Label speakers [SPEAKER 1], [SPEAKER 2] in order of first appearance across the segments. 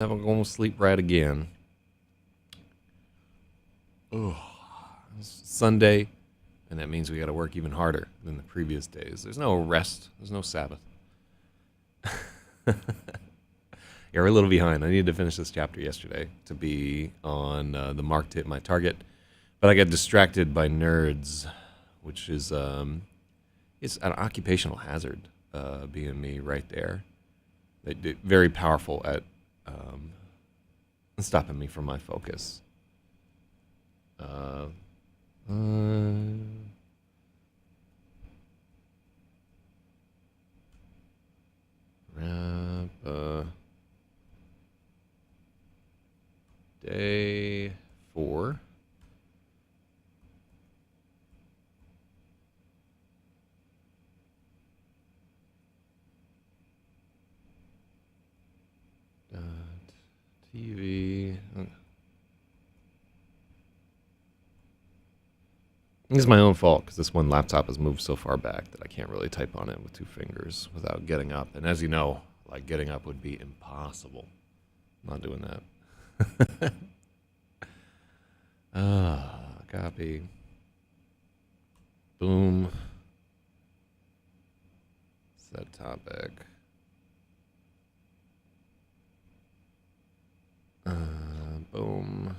[SPEAKER 1] I'm going to sleep right again. Oh, it's Sunday, and that means we got to work even harder than the previous days. There's no rest. There's no Sabbath. Yeah, we're a little behind. I needed to finish this chapter yesterday to be on the mark to hit my target, but I got distracted by nerds, which is it's an occupational hazard. Being me right there, very powerful at stopping me from my focus. Uh, Wrap, day 4. TV. This is my own fault because this one laptop has moved so far back that I can't really type on it with 2 fingers without getting up. And as you know, like getting up would be impossible. I'm not doing that. Copy. Boom. Set topic. Boom.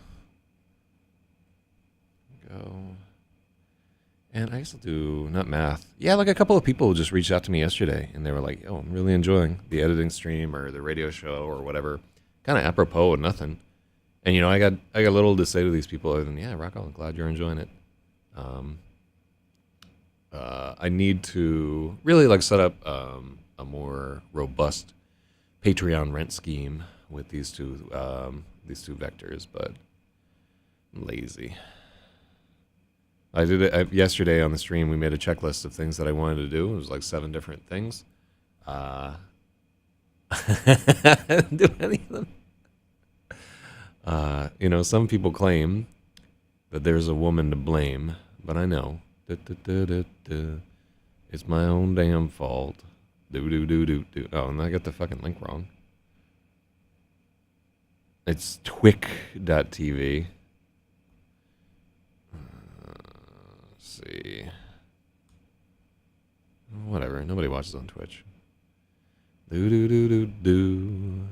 [SPEAKER 1] Go. And I guess I'll do, not math. Yeah, like a couple of people just reached out to me yesterday, and they were like, oh, I'm really enjoying the editing stream or the radio show or whatever. Kind of apropos of nothing. And, you know, I got little to say to these people other than, yeah, rock on, glad you're enjoying it. I need to really, like, set up a more robust Patreon rent scheme with these two vectors, but I'm lazy. I did it yesterday on the stream. We made a checklist of things that I wanted to do. It was like 7 different things. I didn't do any of them. You know, some people claim that there's a woman to blame, but I know. It's my own damn fault. Oh, and I got the fucking link wrong. It's twic.tv. See. Whatever. Nobody watches on Twitch. Do.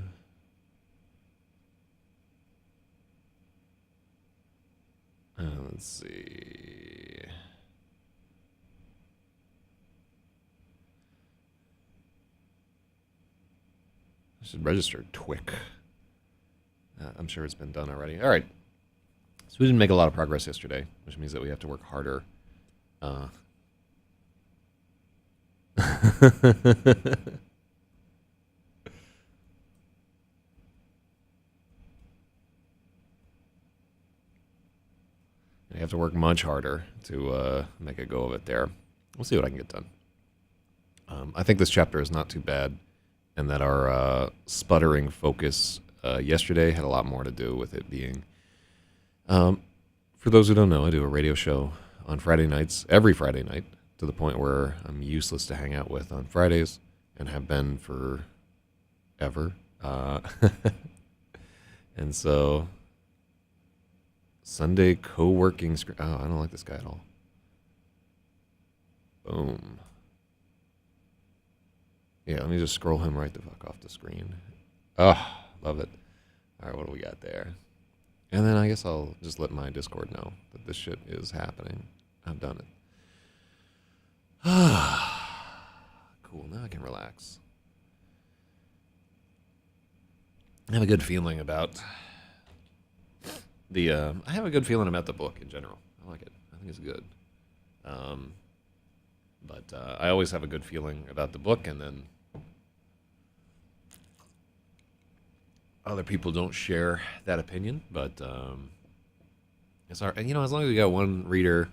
[SPEAKER 1] Let's see. I should register Twic. I'm sure it's been done already. All right. So we didn't make a lot of progress yesterday, which means that we have to work harder. I have to work much harder to make a go of it there. We'll see what I can get done. I think this chapter is not too bad, and that our sputtering focus yesterday had a lot more to do with it being... for those who don't know, I do a radio show on Friday nights, every Friday night, to the point where I'm useless to hang out with on Fridays, and have been for ever. And so, Sunday co-working... Oh, I don't like this guy at all. Boom. Yeah, let me just scroll him right the fuck off the screen. Oh, love it. All right, what do we got there? And then I guess I'll just let my Discord know that this shit is happening. I've done it. Cool, now I can relax. I have a good feeling about the... I have a good feeling about the book in general. I like it. I think it's good. But I always have a good feeling about the book, and then other people don't share that opinion. But it's hard. And, you know, as long as you got one reader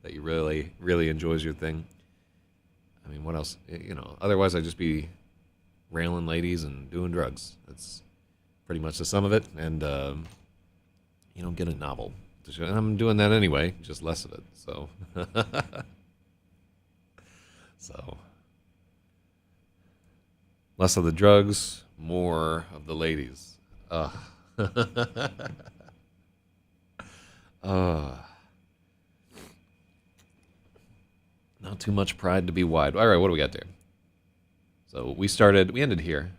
[SPEAKER 1] that you really, really enjoys your thing, I mean, what else? You know, otherwise I'd just be railing ladies and doing drugs. That's pretty much the sum of it. And you don't get a novel. And I'm doing that anyway, just less of it. So... So, less of the drugs, more of the ladies. Ugh. uh, not too much pride to be wide. All right, what do we got there? So we ended here.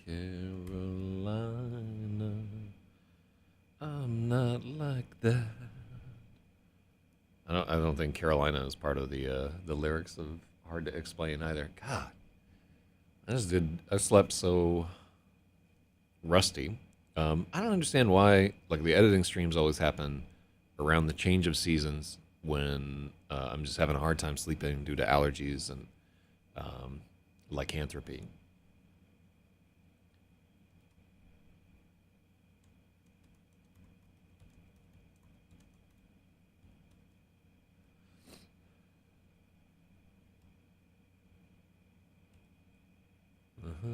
[SPEAKER 1] Carolina, I'm not like that. I don't think Carolina is part of the lyrics of Hard to Explain either. God, I slept so rusty. I don't understand why like the editing streams always happen around the change of seasons when I'm just having a hard time sleeping due to allergies and um, lycanthropy. Uh-huh.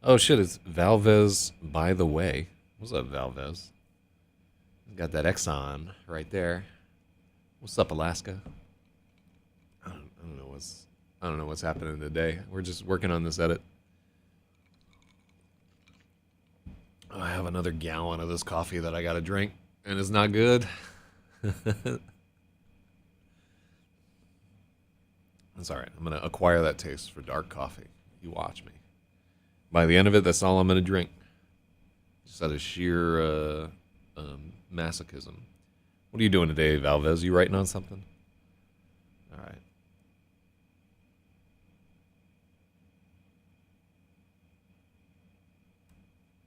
[SPEAKER 1] Oh shit, it's Valvez by the way. What's up, Valvez? Got that Exxon right there. What's up, Alaska? I don't know what's happening today. We're just working on this edit. Oh, I have another gallon of this coffee that I gotta drink, and it's not good. That's all right. I'm gonna acquire that taste for dark coffee. You watch me. By the end of it, that's all I'm gonna drink. Just out of sheer masochism. What are you doing today, Valvez? You writing on something? All right.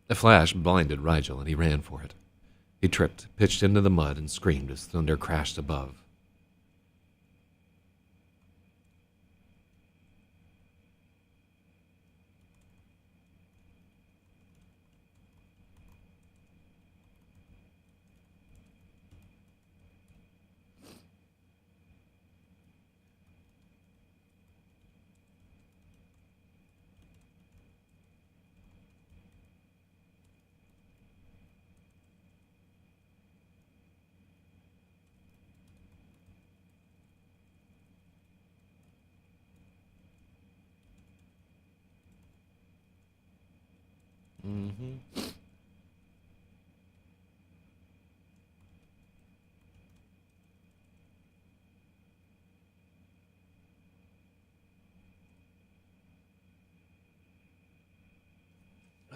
[SPEAKER 1] A flash blinded Rigel, and he ran for it. He tripped, pitched into the mud, and screamed as thunder crashed above. Mm-hmm.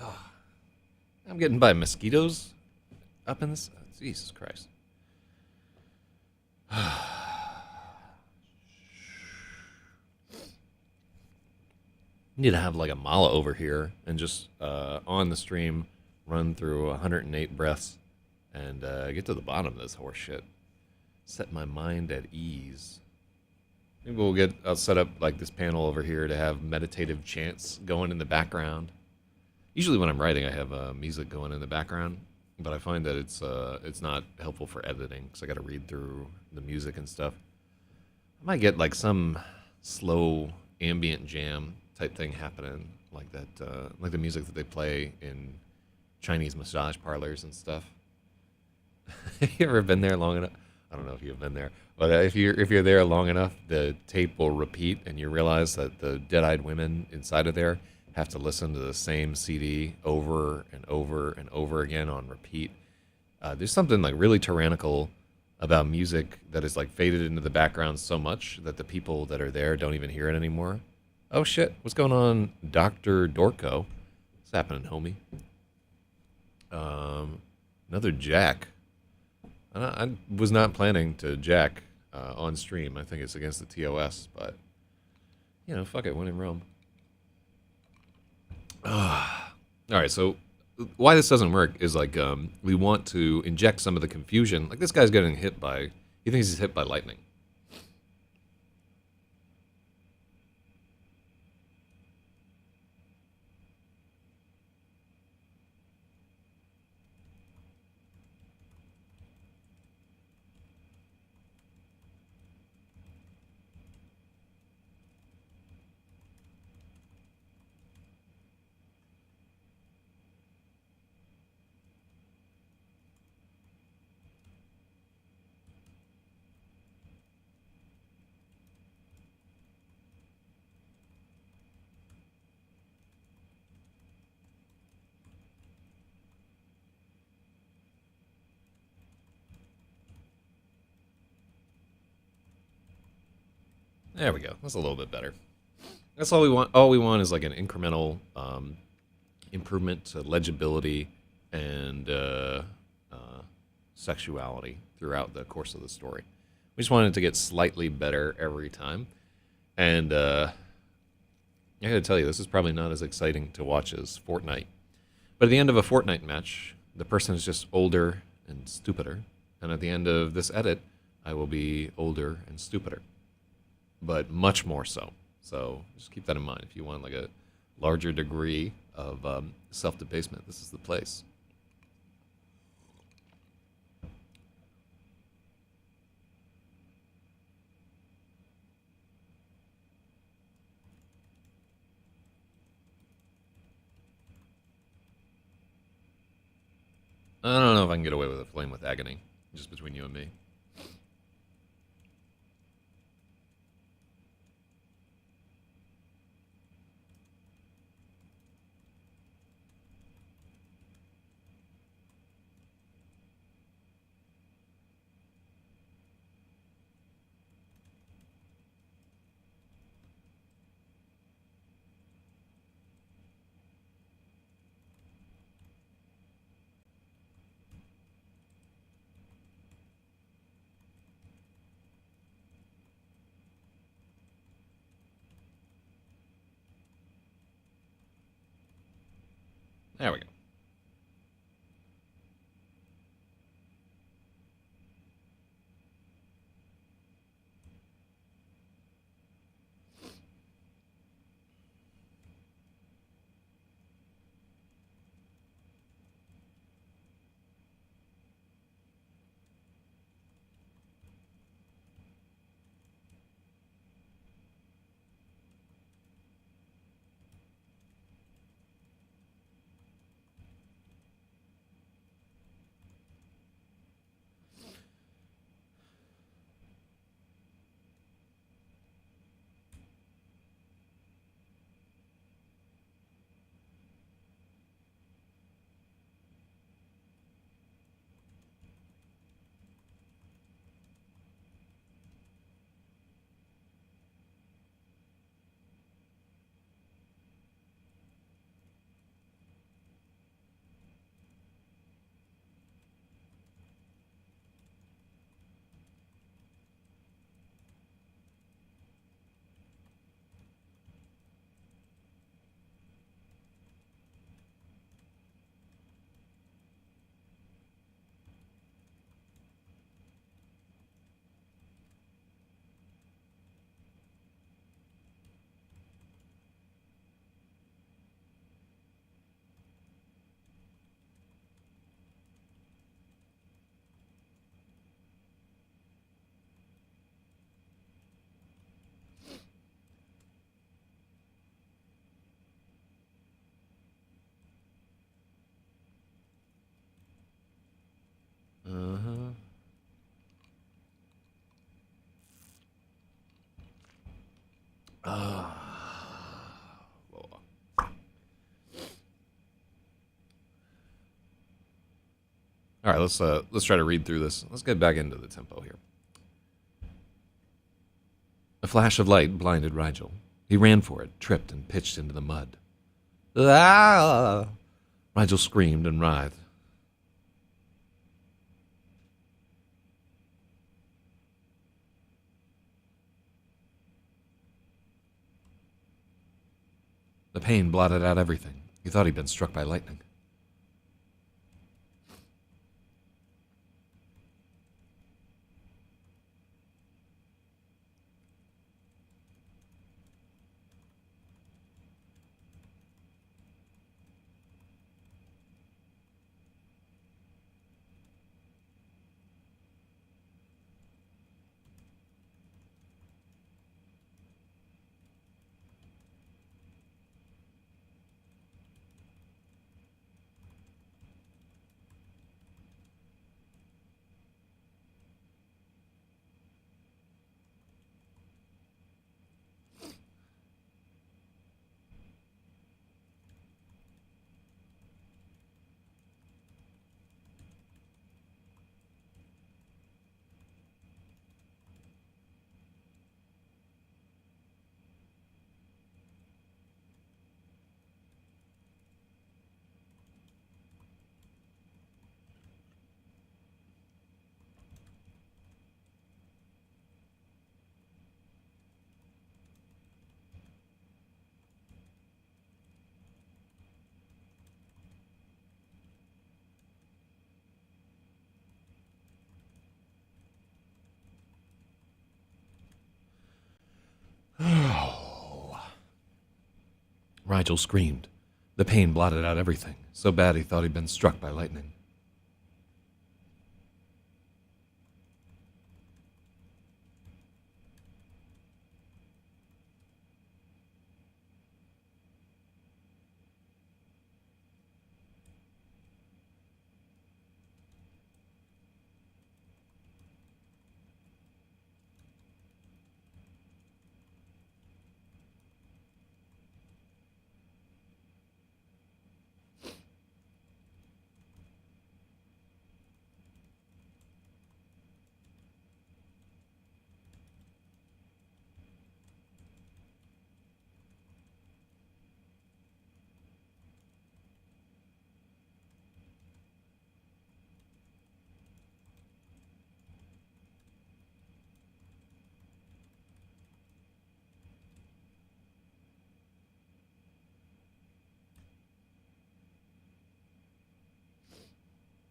[SPEAKER 1] Oh, I'm getting by mosquitoes up in this. Jesus Christ. Need to have like a mala over here and just on the stream run through 108 breaths and get to the bottom of this horse shit. Set my mind at ease. Maybe I'll set up like this panel over here to have meditative chants going in the background. Usually when I'm writing, I have music going in the background, but I find that it's not helpful for editing because I got to read through the music and stuff. I might get like some slow ambient jam type thing happening, like that, like the music that they play in Chinese massage parlors and stuff. You ever been there long enough? I don't know if you've been there, but if you're there long enough, the tape will repeat, and you realize that the dead-eyed women inside of there have to listen to the same CD over and over and over again on repeat. There's something like really tyrannical about music that is like faded into the background so much that the people that are there don't even hear it anymore. Oh shit, what's going on, Dr. Dorko? What's happening, homie? Another Jack. I was not planning to Jack on stream. I think it's against the TOS, but you know, fuck it, when in Rome. All right, so why this doesn't work is like we want to inject some of the confusion. Like this guy's getting hit by, he thinks he's hit by lightning. There we go. That's a little bit better. That's all we want. All we want is like an incremental improvement to legibility and sexuality throughout the course of the story. We just wanted it to get slightly better every time. And I gotta tell you, this is probably not as exciting to watch as Fortnite. But at the end of a Fortnite match, the person is just older and stupider. And at the end of this edit, I will be older and stupider. But much more so. So just keep that in mind. If you want like a larger degree of self-debasement, this is the place. I don't know if I can get away with a flame with agony, just between you and me. There we go. Uh-huh. All right, let's try to read through this. Let's get back into the tempo here. A flash of light blinded Rigel. He ran for it, tripped, and pitched into the mud. Ah! Rigel screamed and writhed. The pain blotted out everything. He thought he'd been struck by lightning. Rigel screamed. The pain blotted out everything, so bad he thought he'd been struck by lightning.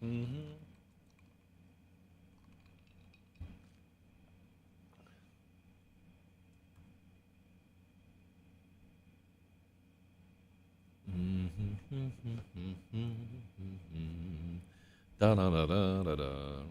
[SPEAKER 1] Mm-hmm. Da da da da da da.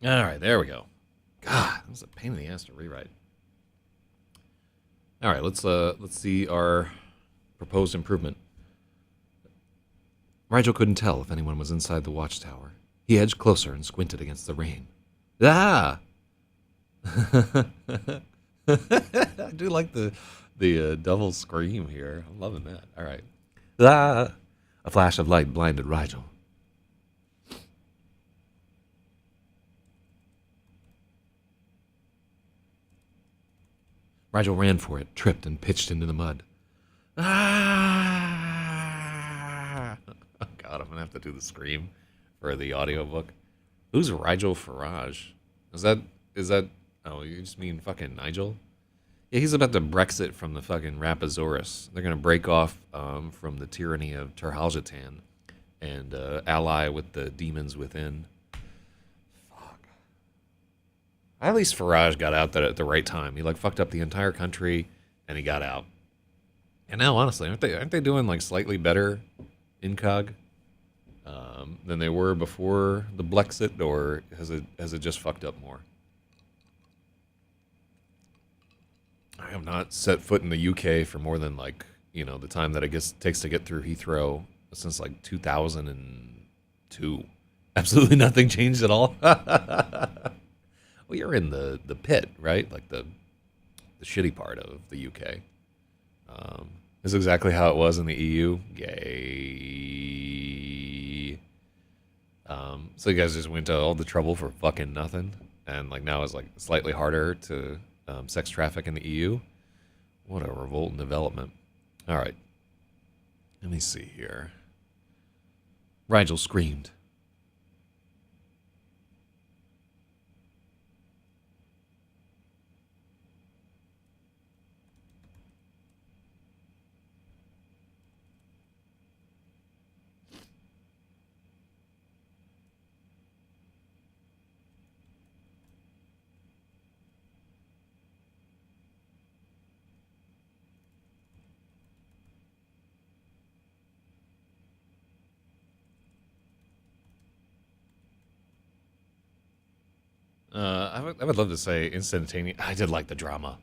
[SPEAKER 1] All right, there we go. God, that was a pain in the ass to rewrite. All right, let's see our proposed improvement. Rigel couldn't tell if anyone was inside the watchtower. He edged closer and squinted against the rain. Ah! I do like the double scream here. I'm loving that. All right. Ah! A flash of light blinded Rigel. Rigel ran for it, tripped, and pitched into the mud. Ah! Oh God, I'm gonna have to do the scream for the audiobook. Who's Rigel Farage? Is that? Oh, you just mean fucking Nigel? Yeah, he's about to Brexit from the fucking RAPAXORIS. They're gonna break off from the tyranny of Terhaljatan and ally with the demons within. Fuck. At least Farage got out there at the right time. He like fucked up the entire country, and he got out. And now, honestly, aren't they doing like slightly better incog than they were before the Blexit, or has it just fucked up more? I have not set foot in the UK for more than like the time that takes to get through Heathrow since like 2002. Absolutely nothing changed at all. Well, you're in the pit, right? Like the shitty part of the UK. This is exactly how it was in the EU. Yay. So you guys just went to all the trouble for fucking nothing, and like now it's like slightly harder to sex traffic in the EU. What a revolting development. All right. Let me see here. Rigel screamed. I would love to say instantaneous. I did like the drama.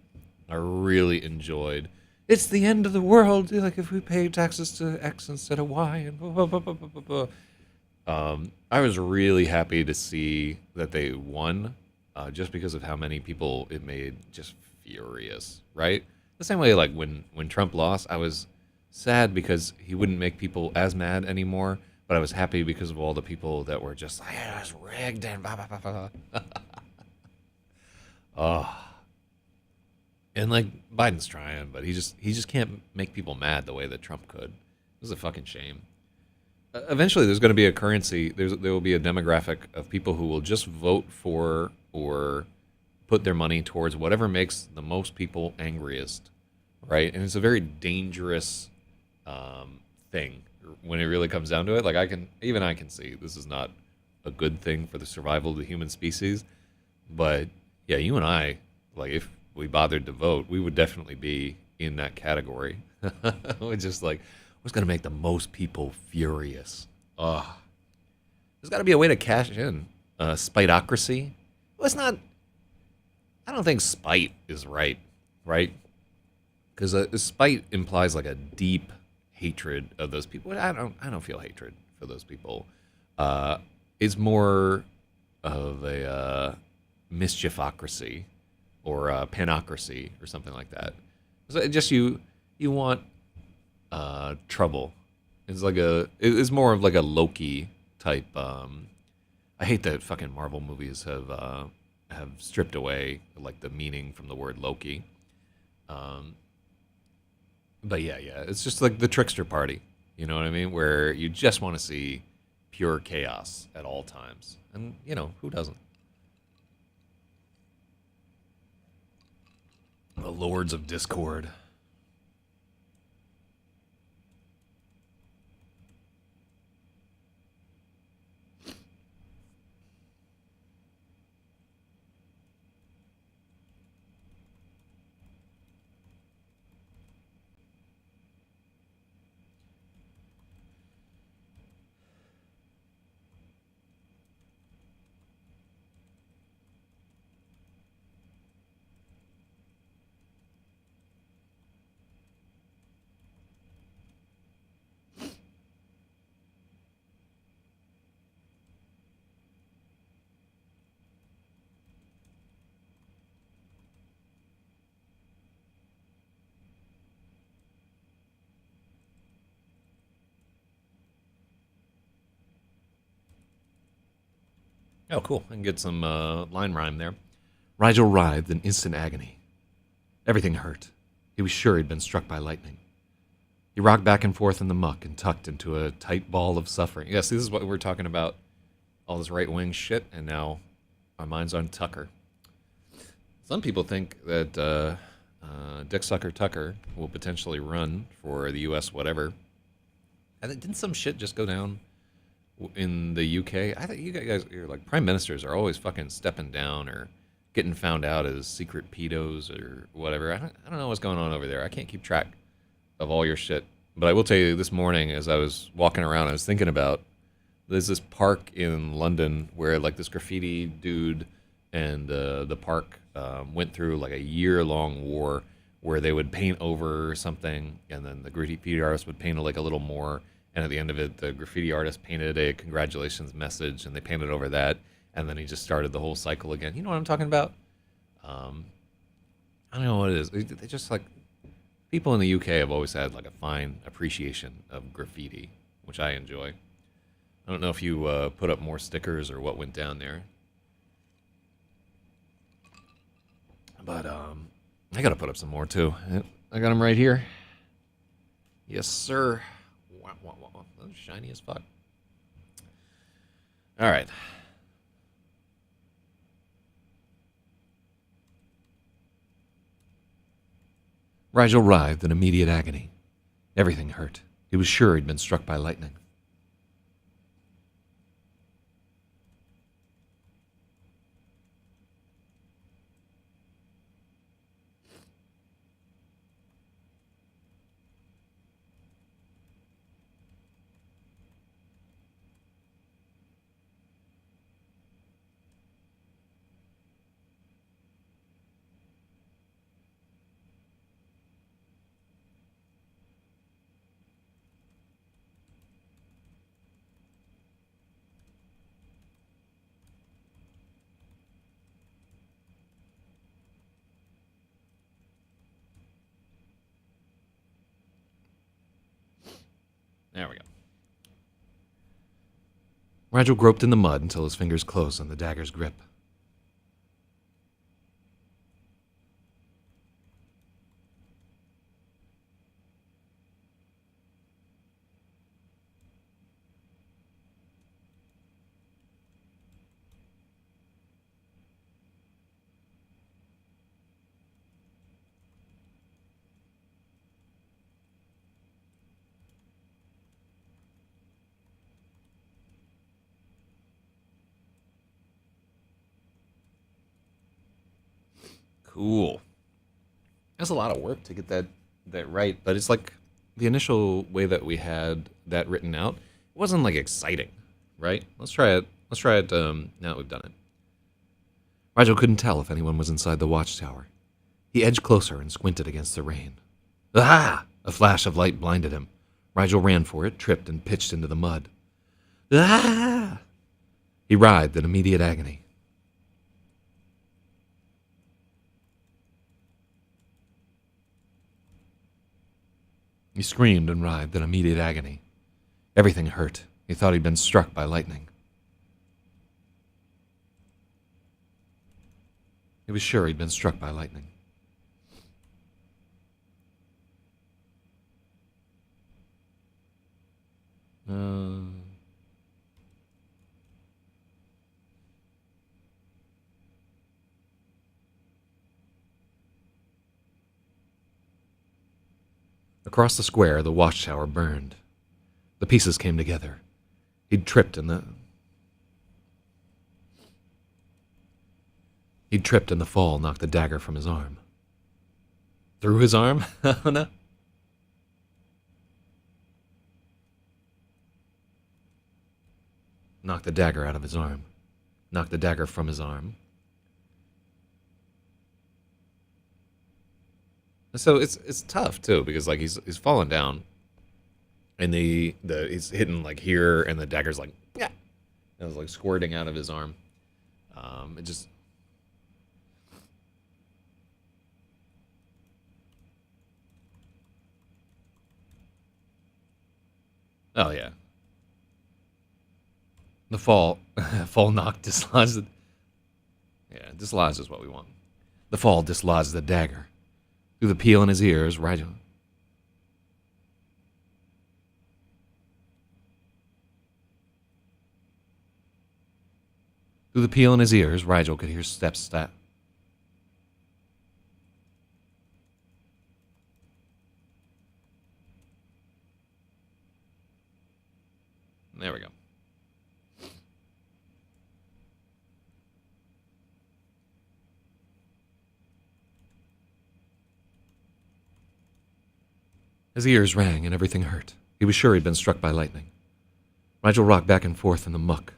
[SPEAKER 1] I really enjoyed. It's the end of the world. Like if we pay taxes to X instead of Y, and blah, blah, blah, blah, blah, blah, blah. I was really happy to see that they won, just because of how many people it made just furious. Right? The same way, like when Trump lost, I was sad because he wouldn't make people as mad anymore. But I was happy because of all the people that were just like, yeah, it's rigged and blah blah blah blah. Oh, and like Biden's trying, but he just can't make people mad the way that Trump could. It was a fucking shame. Eventually, there's going to be a currency. There will be a demographic of people who will just vote for or put their money towards whatever makes the most people angriest, right? And it's a very dangerous thing when it really comes down to it. Like I can see this is not a good thing for the survival of the human species. But yeah, you and I, like if we bothered to vote, we would definitely be in that category. We're just like, what's gonna make the most people furious? Ugh. There's got to be a way to cash in spiteocracy. Well, it's not. I don't think spite is right, right? Because spite implies like a deep hatred of those people. I don't feel hatred for those people. It's more of a mischiefocracy or panocracy or something like that. So just you want trouble. It's more of like a Loki type. I hate that fucking Marvel movies have stripped away like the meaning from the word Loki. Um, but yeah, it's just like the trickster party. You know what I mean? Where you just want to see pure chaos at all times, and who doesn't? The Lords of Discord. Oh, cool. I can get some line rhyme there. Rigel writhed in instant agony. Everything hurt. He was sure he'd been struck by lightning. He rocked back and forth in the muck and tucked into a tight ball of suffering. Yes, this is what we're talking about. All this right-wing shit, and now our mind's on Tucker. Some people think that Dick Sucker Tucker will potentially run for the U.S. whatever. I think didn't some shit just go down in the UK? I think you guys, you're like prime ministers are always fucking stepping down or getting found out as secret pedos or whatever. I don't know what's going on over there. I can't keep track of all your shit. But I will tell you, this morning as I was walking around, I was thinking about there's this park in London where like this graffiti dude and the park went through like a year-long war where they would paint over something, and then the graffiti artist would paint like a little more, and at the end of it, the graffiti artist painted a congratulations message, and they painted over that, and then he just started the whole cycle again. You know what I'm talking about? I don't know what it is. They just like people in the UK have always had like a fine appreciation of graffiti, which I enjoy. I don't know if you put up more stickers or what went down there, but I gotta put up some more too. I got them right here. Yes, sir. Wow, wow, wow. Those shiny as fuck. All right. Rigel writhed in immediate agony. Everything hurt. He was sure he'd been struck by lightning. There we go. Rigel groped in the mud until his fingers closed on the dagger's grip. Cool. That's a lot of work to get that right, but it's like the initial way that we had that written out. It wasn't like exciting, right? Let's try it. Let's try it. Now that we've done it. Rigel couldn't tell if anyone was inside the watchtower. He edged closer and squinted against the rain. Ah! A flash of light blinded him. Rigel ran for it, tripped, and pitched into the mud. Ah! He writhed in immediate agony. He screamed and writhed in immediate agony. Everything hurt. He thought he'd been struck by lightning. He was sure he'd been struck by lightning. Across the square, the watchtower burned. The pieces came together. He'd tripped and the fall knocked the dagger from his arm. Through his arm? Oh no. Knocked the dagger out of his arm. Knocked the dagger from his arm. So it's tough too because like he's fallen down, and he's hitting like here, and the dagger's like yeah, it was like squirting out of his arm. It just oh yeah, the fall Fall knock dislodged. Yeah, dislodged is what we want. The fall dislodged the dagger. Through the peel in his ears, Rigel. Through the peel in his ears, Rigel could hear steps step. There we go. His ears rang and everything hurt. He was sure he'd been struck by lightning. Rigel rocked back and forth in the muck.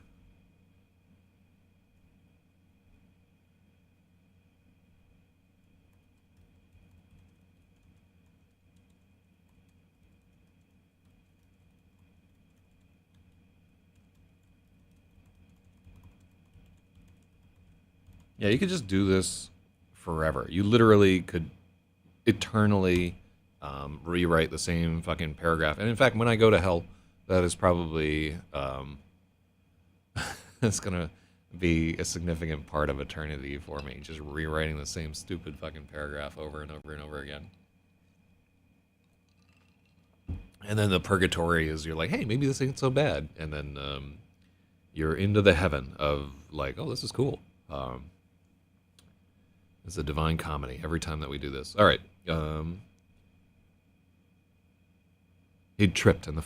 [SPEAKER 1] Yeah, you could just do this forever. You literally could eternally rewrite the same fucking paragraph. And in fact, when I go to hell, that is probably it's gonna be a significant part of eternity for me. Just rewriting the same stupid fucking paragraph over and over and over again. And then the purgatory is you're like, hey, maybe this ain't so bad. And then you're into the heaven of like, oh, this is cool. It's a divine comedy every time that we do this. All right. He'd tripped and the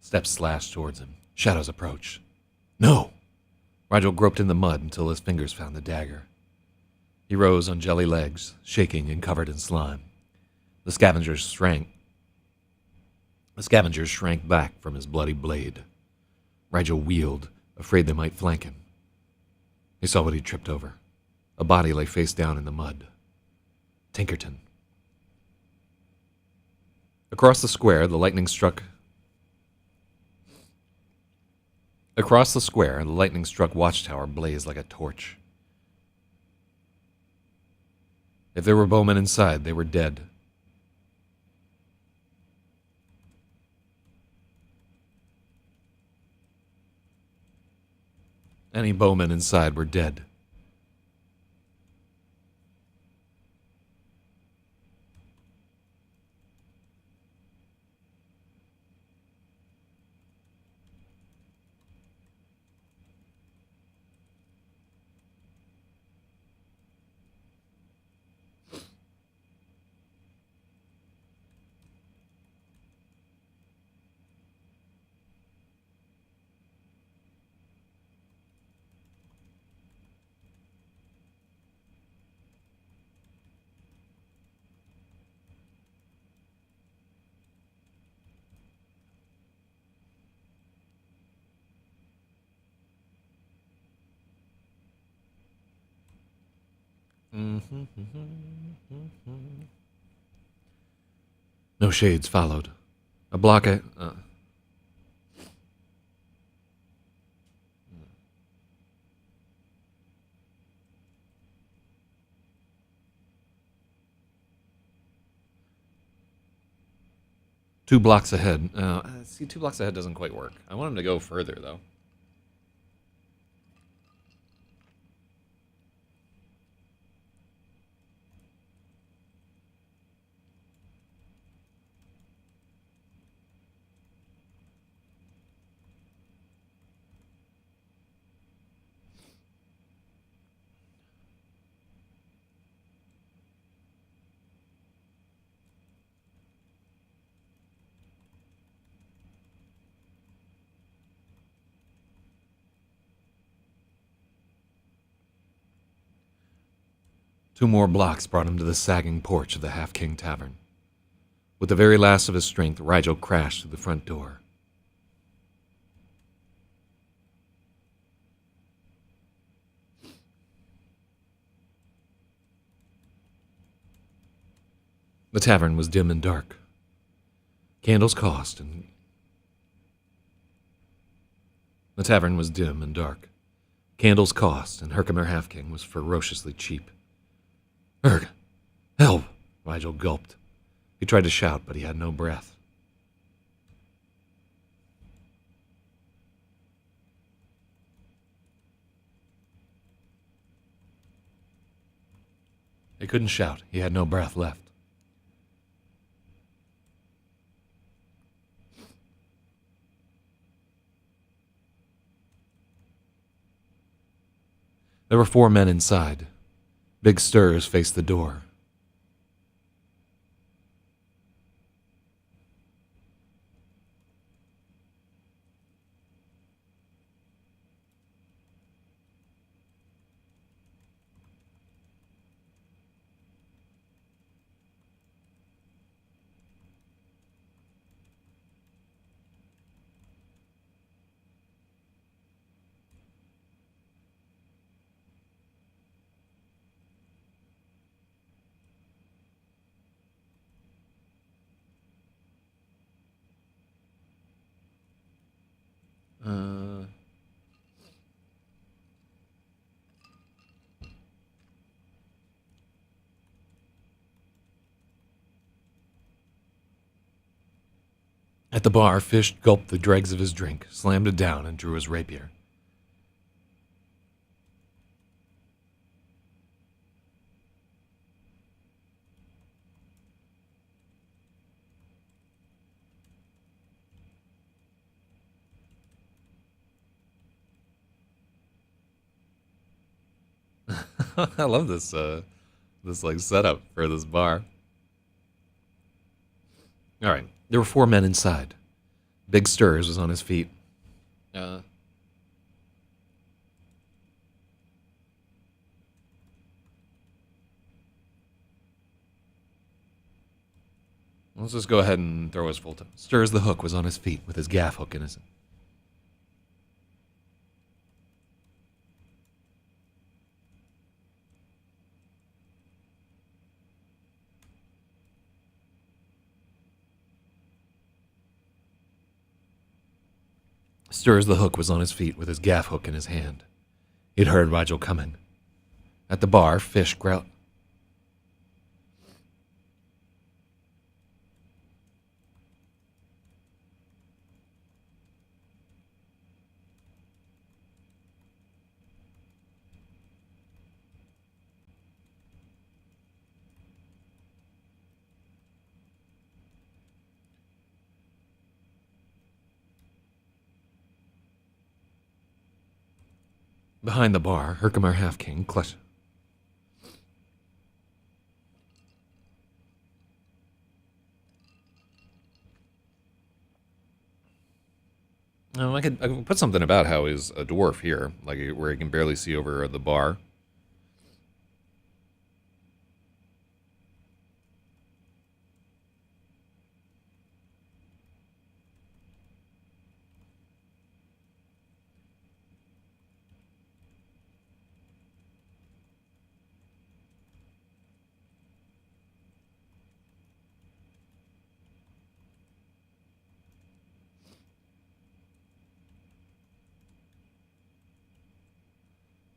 [SPEAKER 1] steps slashed towards him. Shadows approached. No! Rigel groped in the mud until his fingers found the dagger. He rose on jelly legs, shaking and covered in slime. The scavengers shrank back from his bloody blade. Rigel wheeled, afraid they might flank him. He saw what he'd tripped over. A body lay face down in the mud. Tinkerton. Across the square, the lightning struck watchtower blazed like a torch. If there were bowmen inside, they were dead. Any bowmen inside were dead. No shades followed. A block of... Two blocks ahead. See, 2 blocks ahead doesn't quite work. I want him to go further, though. Two more blocks brought him to the sagging porch of the Half-King Tavern. With the very last of his strength, Rigel crashed through the front door. The tavern was dim and dark. Candles cost, and... The tavern was dim and dark. Candles cost, and Herkimer Half-King was ferociously cheap. Erg, help! Rigel gulped. He tried to shout, but he had no breath. He couldn't shout. He had no breath left. There were 4 men inside. Big stirs faced the door. Uh... At the bar, Fish gulped the dregs of his drink, slammed it down, and drew his rapier. I love this like setup for this bar. All right, there were 4 men inside. Big Stirs was on his feet. Let's just go ahead and throw his full time. Stirs the Hook was on his feet with his gaff hook in his. Stirs the Hook was on his feet with his gaff hook in his hand. He'd heard Rigel coming. At the bar, Fish growled. Behind the bar, Herkimer Half-King clutched. I could put something about how he's a dwarf here, like where he can barely see over the bar.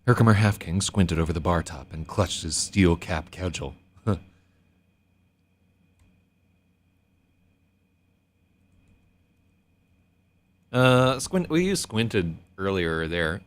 [SPEAKER 1] Herkimer Half-King squinted over the bar top and clutched his steel-capped cudgel. We used squinted earlier there.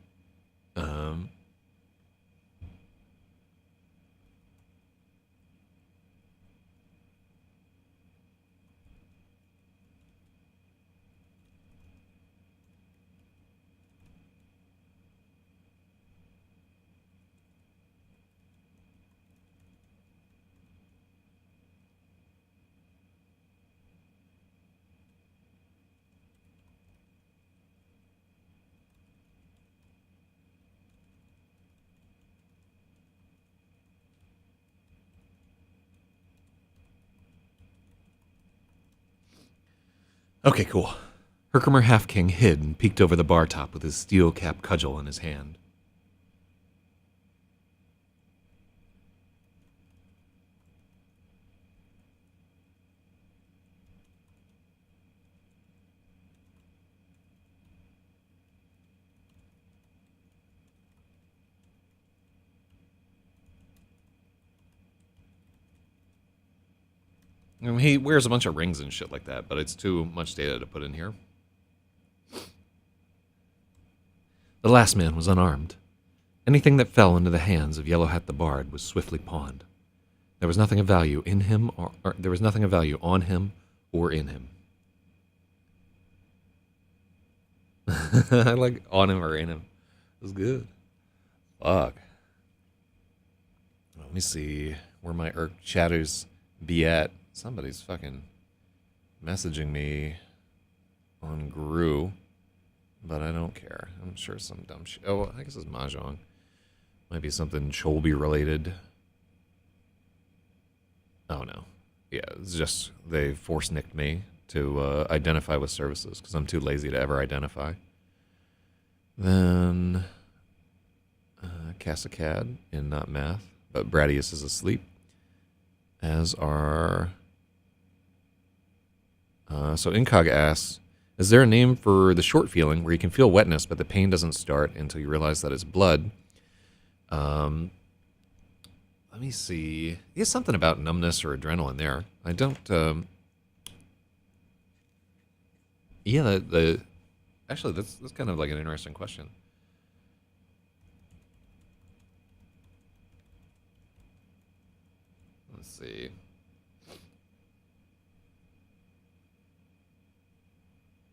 [SPEAKER 1] Okay, cool. Herkimer Half-King hid and peeked over the bar top with his steel-capped cudgel in his hand. I mean, he wears a bunch of rings and shit like that, but it's too much data to put in here. The last man was unarmed. Anything that fell into the hands of Yellow Hat the Bard was swiftly pawned. There was nothing of value in him, or there was nothing of value on him or in him. I like on him or in him. It was good. Fuck. Let me see where my Irk chatters be at. Somebody's fucking messaging me on Gru, but I don't care. I'm sure some dumb shit. Oh, I guess it's Mahjong. Might be something Cholby related. Oh no. Yeah, it's just they force nicked me to identify with services because I'm too lazy to ever identify. Then Cassacad in Not Math, but Bradius is asleep. As are... so Incog asks, is there a name for the short feeling where you can feel wetness but the pain doesn't start until you realize that it's blood? Let me see. There's something about numbness or adrenaline there. I don't... yeah, actually, that's kind of like an interesting question. Let's see.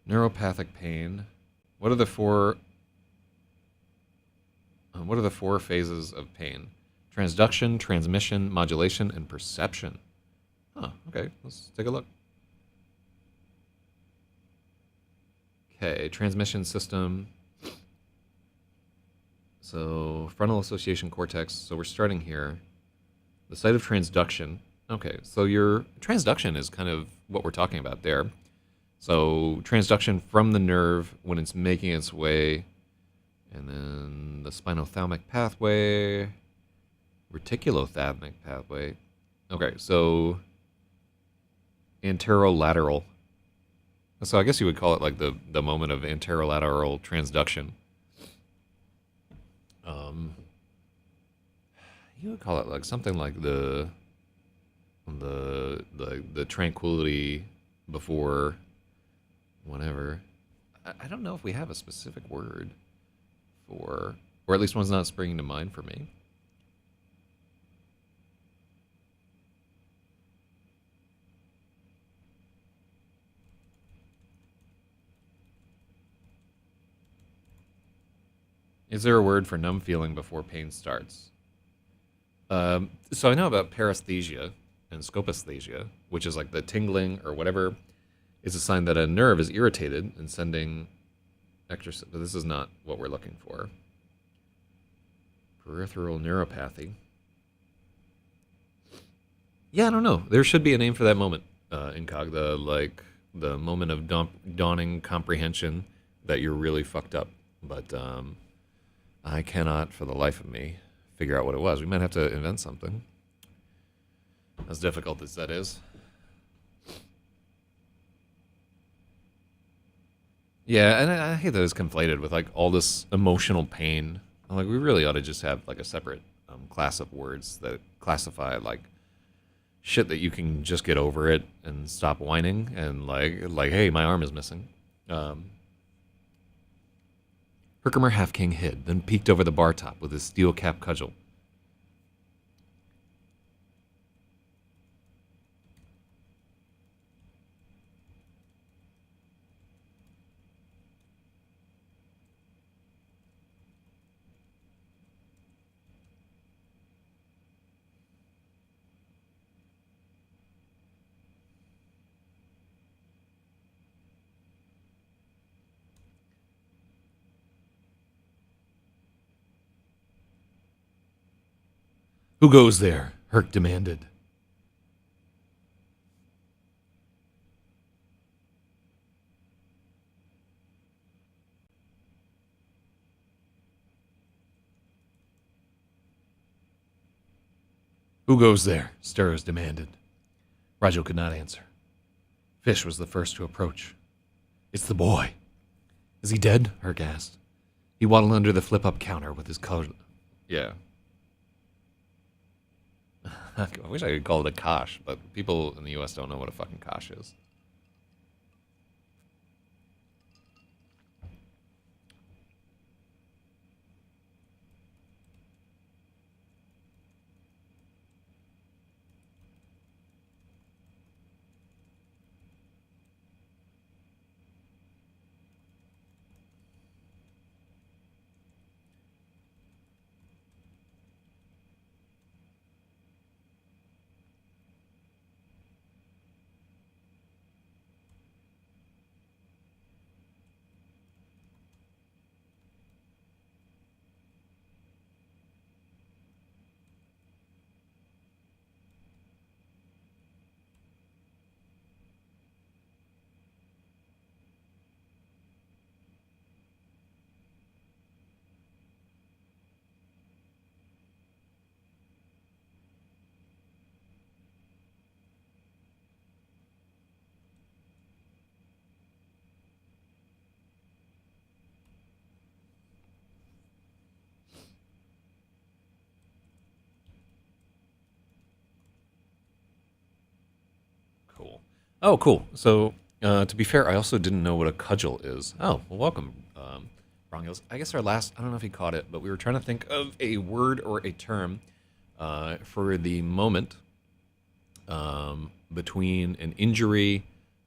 [SPEAKER 1] Neuropathic pain. What are the four phases of pain? Transduction, transmission, modulation, and perception. Huh, okay, let's take a look. Okay, transmission system. So, frontal association cortex. So we're starting here. The site of transduction. Okay, so your transduction is kind of what we're talking about there. So transduction from the nerve when it's making its way, and then the spinothalamic pathway, reticulothalamic pathway. Okay, so anterolateral. So I guess you would call it like the moment of anterolateral transduction. You would call it like something like the tranquility before whatever. I don't know if we have a specific word for, or at least one's not springing to mind for me. Is there a word for numb feeling before pain starts? So I know about paresthesia and scopaesthesia, which is like the tingling or whatever is a sign that a nerve is irritated and sending extra. But this is not what we're looking for. Peripheral neuropathy. Yeah, I don't know. There should be a name for that moment, Incog. The moment of dawning comprehension that you're really fucked up. But I cannot, for the life of me, figure out what it was. We might have to invent something. As difficult as that is. Yeah, and I hate that it's conflated with like all this emotional pain. Like we really ought to just have like a separate class of words that classify like shit that you can just get over it and stop whining and like hey, my arm is missing. Herkimer Half King hid, then peeked over the bar top with his steel cap cudgel. Who goes there? Herc demanded. Who goes there? Sturrows demanded. Rajo could not answer. Fish was the first to approach. It's the boy. Is he dead? Herc asked. He waddled under the flip-up counter with his color. Yeah. I wish I could call it a kosh, but people in the U.S. don't know what a fucking kosh is. Cool. Oh, cool. So, to be fair, I also didn't know what a cudgel is. Oh, well, welcome, Brongils. I guess our last, I don't know if he caught it, but we were trying to think of a word or a term for the moment between an injury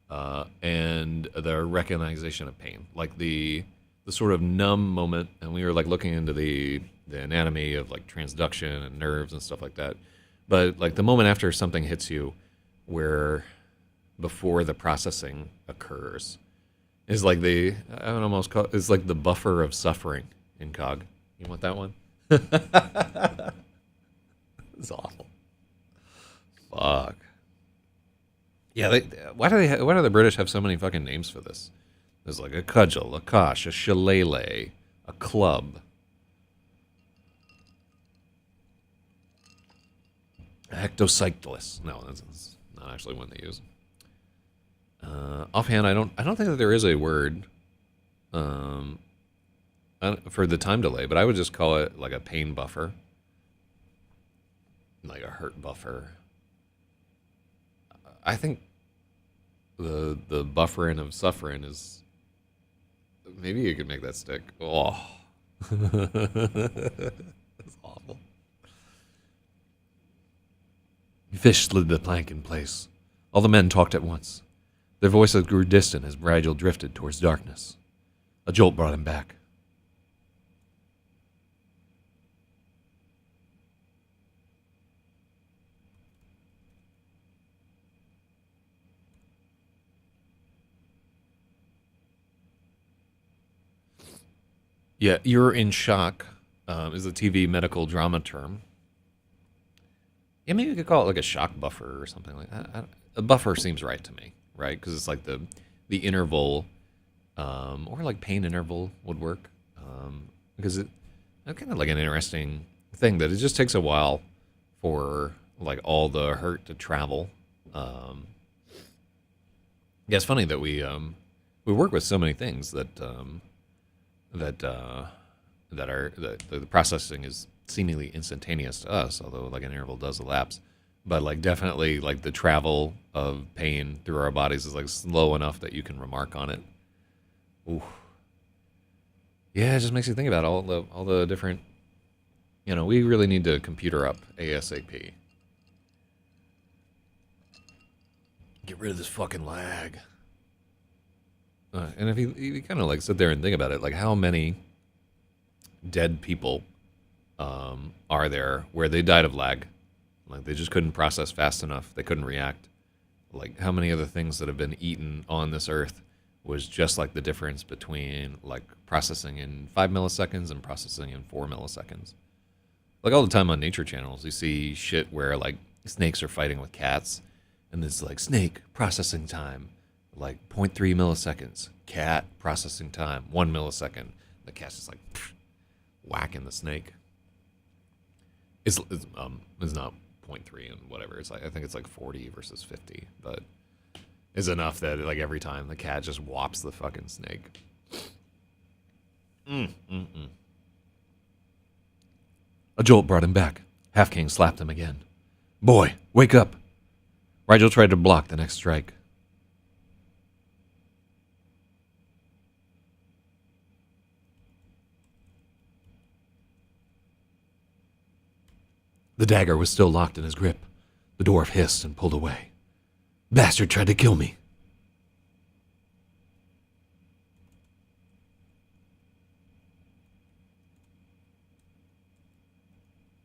[SPEAKER 1] and the recognition of pain, like the sort of numb moment. And we were like looking into the anatomy of like transduction and nerves and stuff like that. But like the moment after something hits you, where before the processing occurs, is like I would almost call it's like the buffer of suffering in COG. You want that one? It's awful. Fuck. Yeah, why do the British have so many fucking names for this? There's like a cudgel, a kosh, a shillelagh, a club, a hectocyclist. No, that's not actually one they use. Offhand, I don't think that there is a word for the time delay, but I would just call it like a pain buffer, like a hurt buffer. I think the buffering of suffering is, maybe you could make that stick. Oh, that's awful. Fish slid the plank in place. All the men talked at once. Their voices grew distant as Rigel drifted towards darkness. A jolt brought him back. Yeah, you're in shock is a TV medical drama term. Yeah, maybe you could call it like a shock buffer or something like that. A buffer seems right to me, right? Because it's like the interval, or like pain interval would work. Because it's kind of like an interesting thing that it just takes a while for like all the hurt to travel. Yeah, it's funny that we work with so many things that the processing is seemingly instantaneous to us, although like an interval does elapse. But like definitely like the travel of pain through our bodies is like slow enough that you can remark on it. Ooh. Yeah, it just makes you think about all the different, we really need to computer up ASAP. Get rid of this fucking lag. And if you kind of like sit there and think about it, like how many dead people are there where they died of lag? Like they just couldn't process fast enough. They couldn't react. Like how many other things that have been eaten on this earth was just like the difference between like processing in 5 milliseconds and processing in 4 milliseconds. Like all the time on nature channels, you see shit where like snakes are fighting with cats, and it's like snake processing time, like zero point 0.3 milliseconds. Cat processing time, 1 millisecond. The cat's just like whacking the snake. It's not 0.3 and whatever. It's like I think it's like 40 versus 50, but it's enough that like every time the cat just whops the fucking snake. A jolt brought him back. Half King slapped him again. Boy, wake up! Rigel tried to block the next strike. The dagger was still locked in his grip. The dwarf hissed and pulled away. Bastard tried to kill me.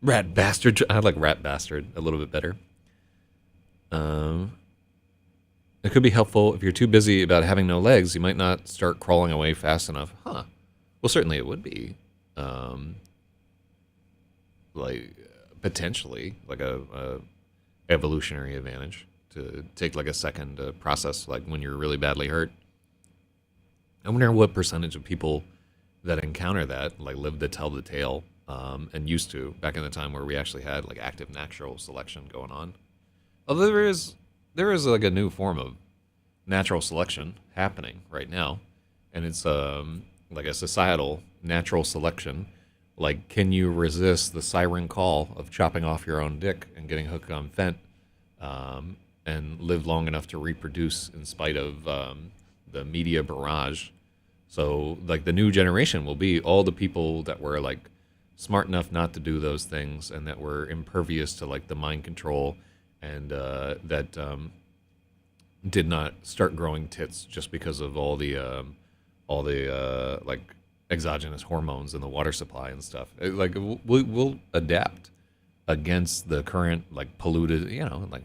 [SPEAKER 1] Rat bastard. I like rat bastard a little bit better. It could be helpful if you're too busy about having no legs. You might not start crawling away fast enough. Huh. Well, certainly it would be. Like potentially like a evolutionary advantage to take like a second to process like when you're really badly hurt. I wonder what percentage of people that encounter that like live to tell the tale, and used to back in the time where we actually had like active natural selection going on. Although there is like a new form of natural selection happening right now, and it's like a societal natural selection. Like, can you resist the siren call of chopping off your own dick and getting hooked on fent, and live long enough to reproduce in spite of the media barrage? So, like, the new generation will be all the people that were like smart enough not to do those things and that were impervious to like the mind control and that did not start growing tits just because of all the like exogenous hormones in the water supply and stuff. Like we'll adapt against the current like polluted, like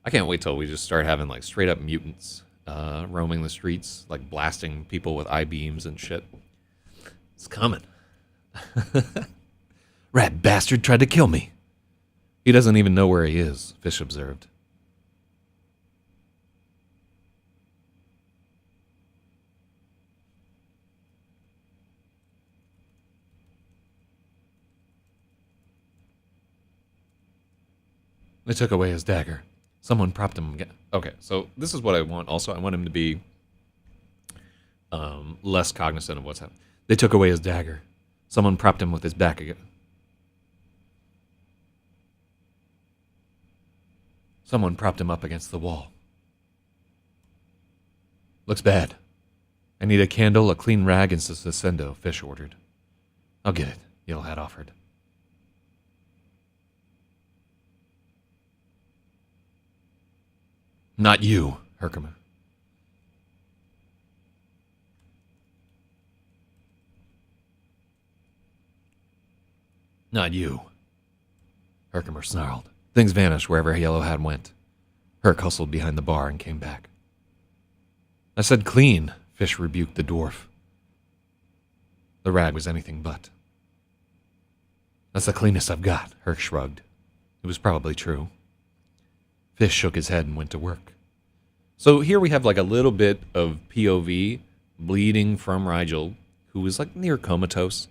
[SPEAKER 1] I can't wait till we just start having like straight up mutants roaming the streets, like blasting people with I-beams and shit. It's coming. Rat bastard tried to kill me. He doesn't even know where he is, Fish observed. They took away his dagger. Someone propped him again. Okay, so this is what I want also. I want him to be less cognizant of what's happening. They took away his dagger. Someone propped him with his back again. Someone propped him up against the wall. Looks bad. I need a candle, a clean rag, and some sendo, Fish ordered. I'll get it, Yellowhat offered. Not you, Herkimer. Not you. Herkimer snarled. Things vanished wherever Yellowhat went. Herc hustled behind the bar and came back. I said clean, Fish rebuked the dwarf. The rag was anything but. That's the cleanest I've got, Herc shrugged. It was probably true. Fish shook his head and went to work. So here we have like a little bit of POV bleeding from Rigel, who was like near comatose.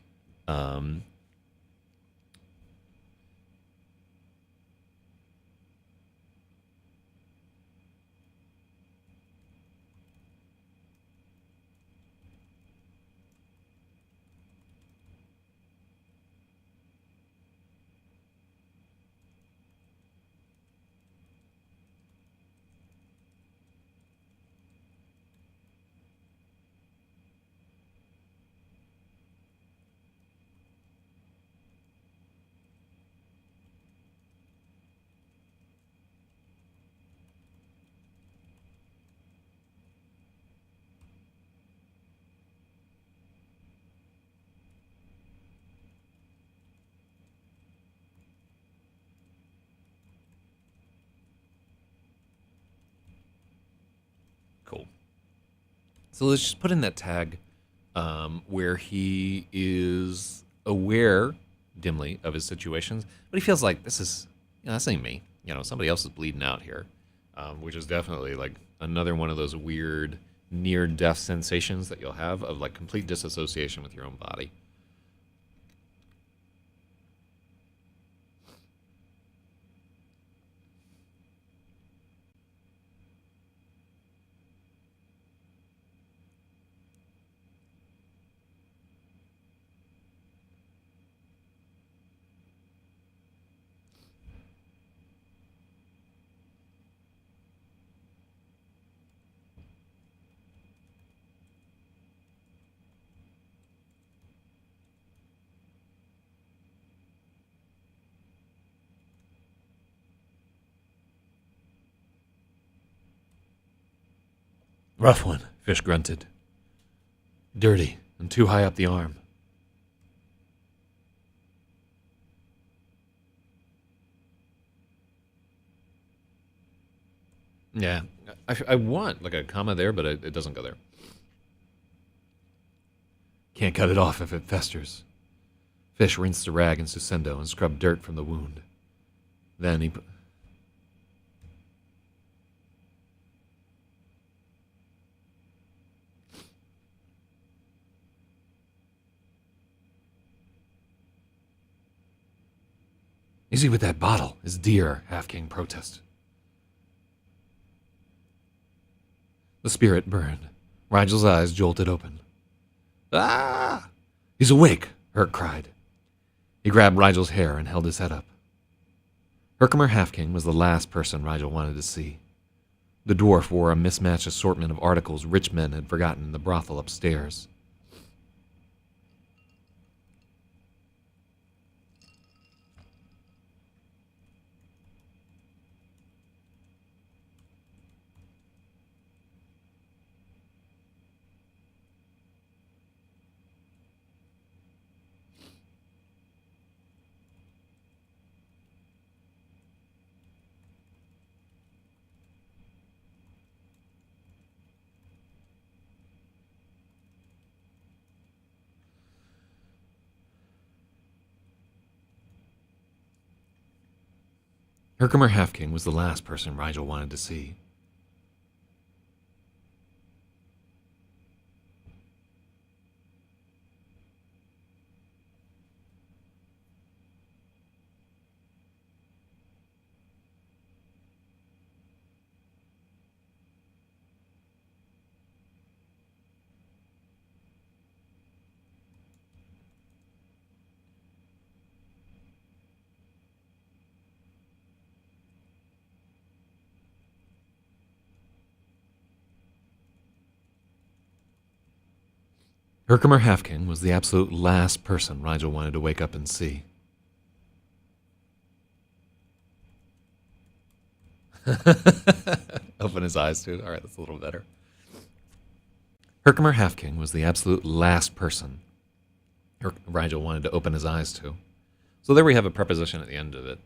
[SPEAKER 1] Cool. So let's just put in that tag where he is aware dimly of his situations, but he feels like this is, this ain't me. Somebody else is bleeding out here, which is definitely like another one of those weird near-death sensations that you'll have of like complete disassociation with your own body. Rough one, Fish grunted. Dirty and too high up the arm. Yeah, I want like a comma there, but it doesn't go there. Can't cut it off if it festers. Fish rinsed a rag in Susendo and scrubbed dirt from the wound. Then he... Easy with that bottle. It's dear, Half-King protested. The spirit burned. Rigel's eyes jolted open. Ah! He's awake, Herc cried. He grabbed Rigel's hair and held his head up. Herkimer Half-King was the last person Rigel wanted to see. The dwarf wore a mismatched assortment of articles rich men had forgotten in the brothel upstairs. Herkimer Half-King was the last person Rigel wanted to see. Herkimer Half-King was the absolute last person Rigel wanted to wake up and see. Open his eyes to it. All right, that's a little better. Herkimer Half-King was the absolute last person Rigel wanted to open his eyes to. So there we have a preposition at the end of it.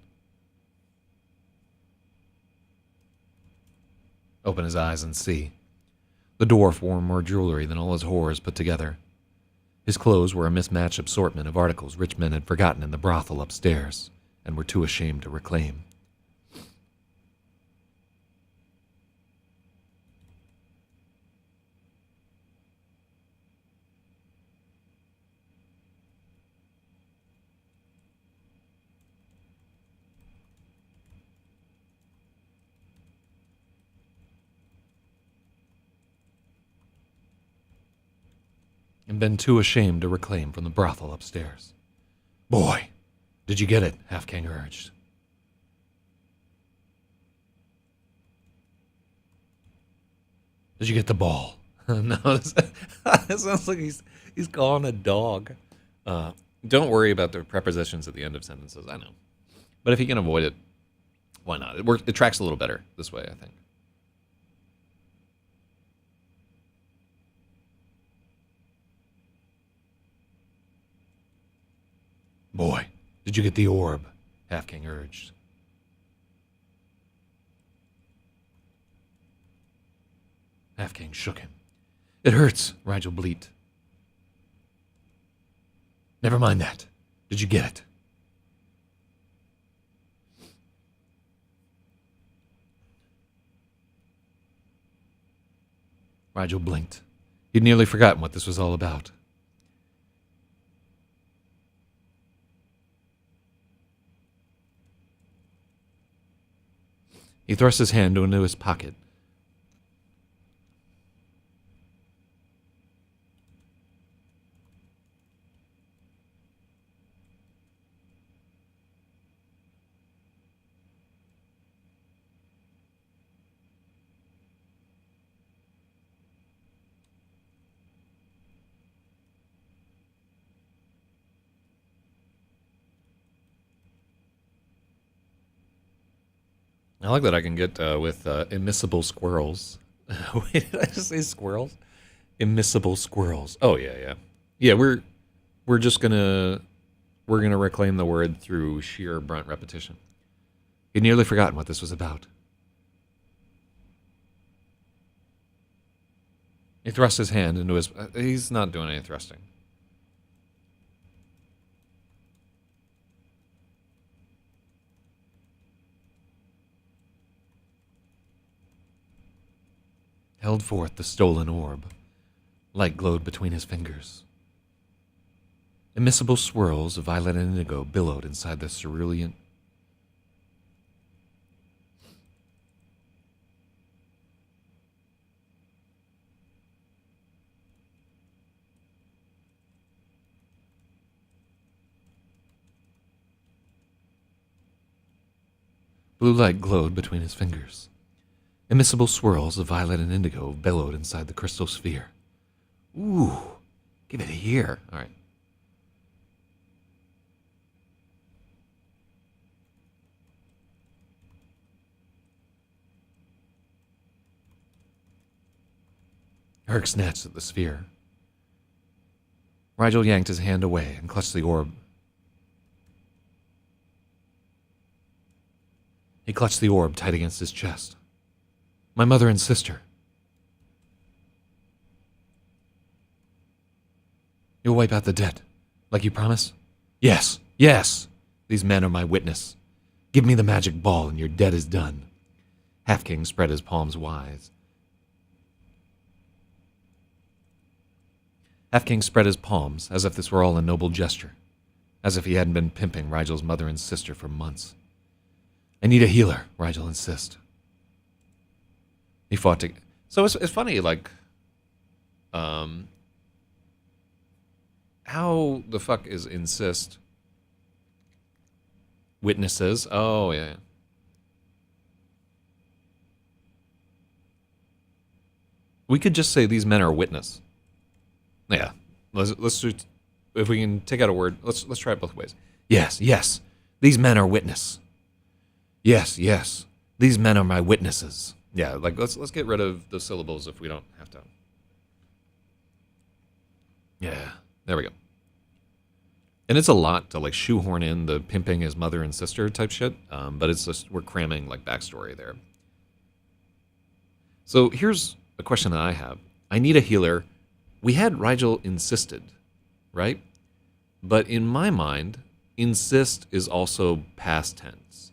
[SPEAKER 1] Open his eyes and see. The dwarf wore more jewelry than all his whores put together. His clothes were a mismatched assortment of articles rich men had forgotten in the brothel upstairs and were too ashamed to reclaim. And been too ashamed to reclaim from the brothel upstairs. Boy, did you get it? Half-King urged. Did you get the ball? No, it sounds like he's calling a dog. Don't worry about the prepositions at the end of sentences. I know, but if you can avoid it, why not? It tracks a little better this way, I think. Boy, did you get the orb? Half-King urged. Half-King shook him. It hurts, Rigel bleated. Never mind that. Did you get it? Rigel blinked. He'd nearly forgotten what this was all about. He thrust his hand into his pocket. I like that I can get with immiscible squirrels. Wait, did I just say squirrels? Immiscible squirrels. Oh yeah, yeah, yeah. We're just we're gonna reclaim the word through sheer brunt repetition. He'd nearly forgotten what this was about. He thrust his hand into his. He's not doing any thrusting. Held forth the stolen orb. Light glowed between his fingers. Immiscible swirls of violet and indigo billowed inside the cerulean. Blue light glowed between his fingers. Immiscible swirls of violet and indigo billowed inside the crystal sphere. Ooh, give it here. All right. Herc snatched at the sphere. Rigel yanked his hand away and clutched the orb. He clutched the orb tight against his chest. My mother and sister. You'll wipe out the debt, like you promised? Yes, yes. These men are my witness. Give me the magic ball and your debt is done. Half King spread his palms wide. Half King spread his palms as if this were all a noble gesture, as if he hadn't been pimping Rigel's mother and sister for months. I need a healer, Rigel insisted. He fought to. So it's funny, like, how the fuck is insist witnesses? Oh yeah. We could just say these men are witness. Yeah, let's do, if we can take out a word. Let's try it both ways. Yes, yes, these men are witness. Yes, yes, these men are my witnesses. Yeah, like let's get rid of the syllables if we don't have to. Yeah, there we go. And it's a lot to like shoehorn in the pimping his mother and sister type shit, but it's just we're cramming like backstory there. So here's a question that I have. I need a healer. We had Rigel insisted, right? But in my mind, insist is also past tense.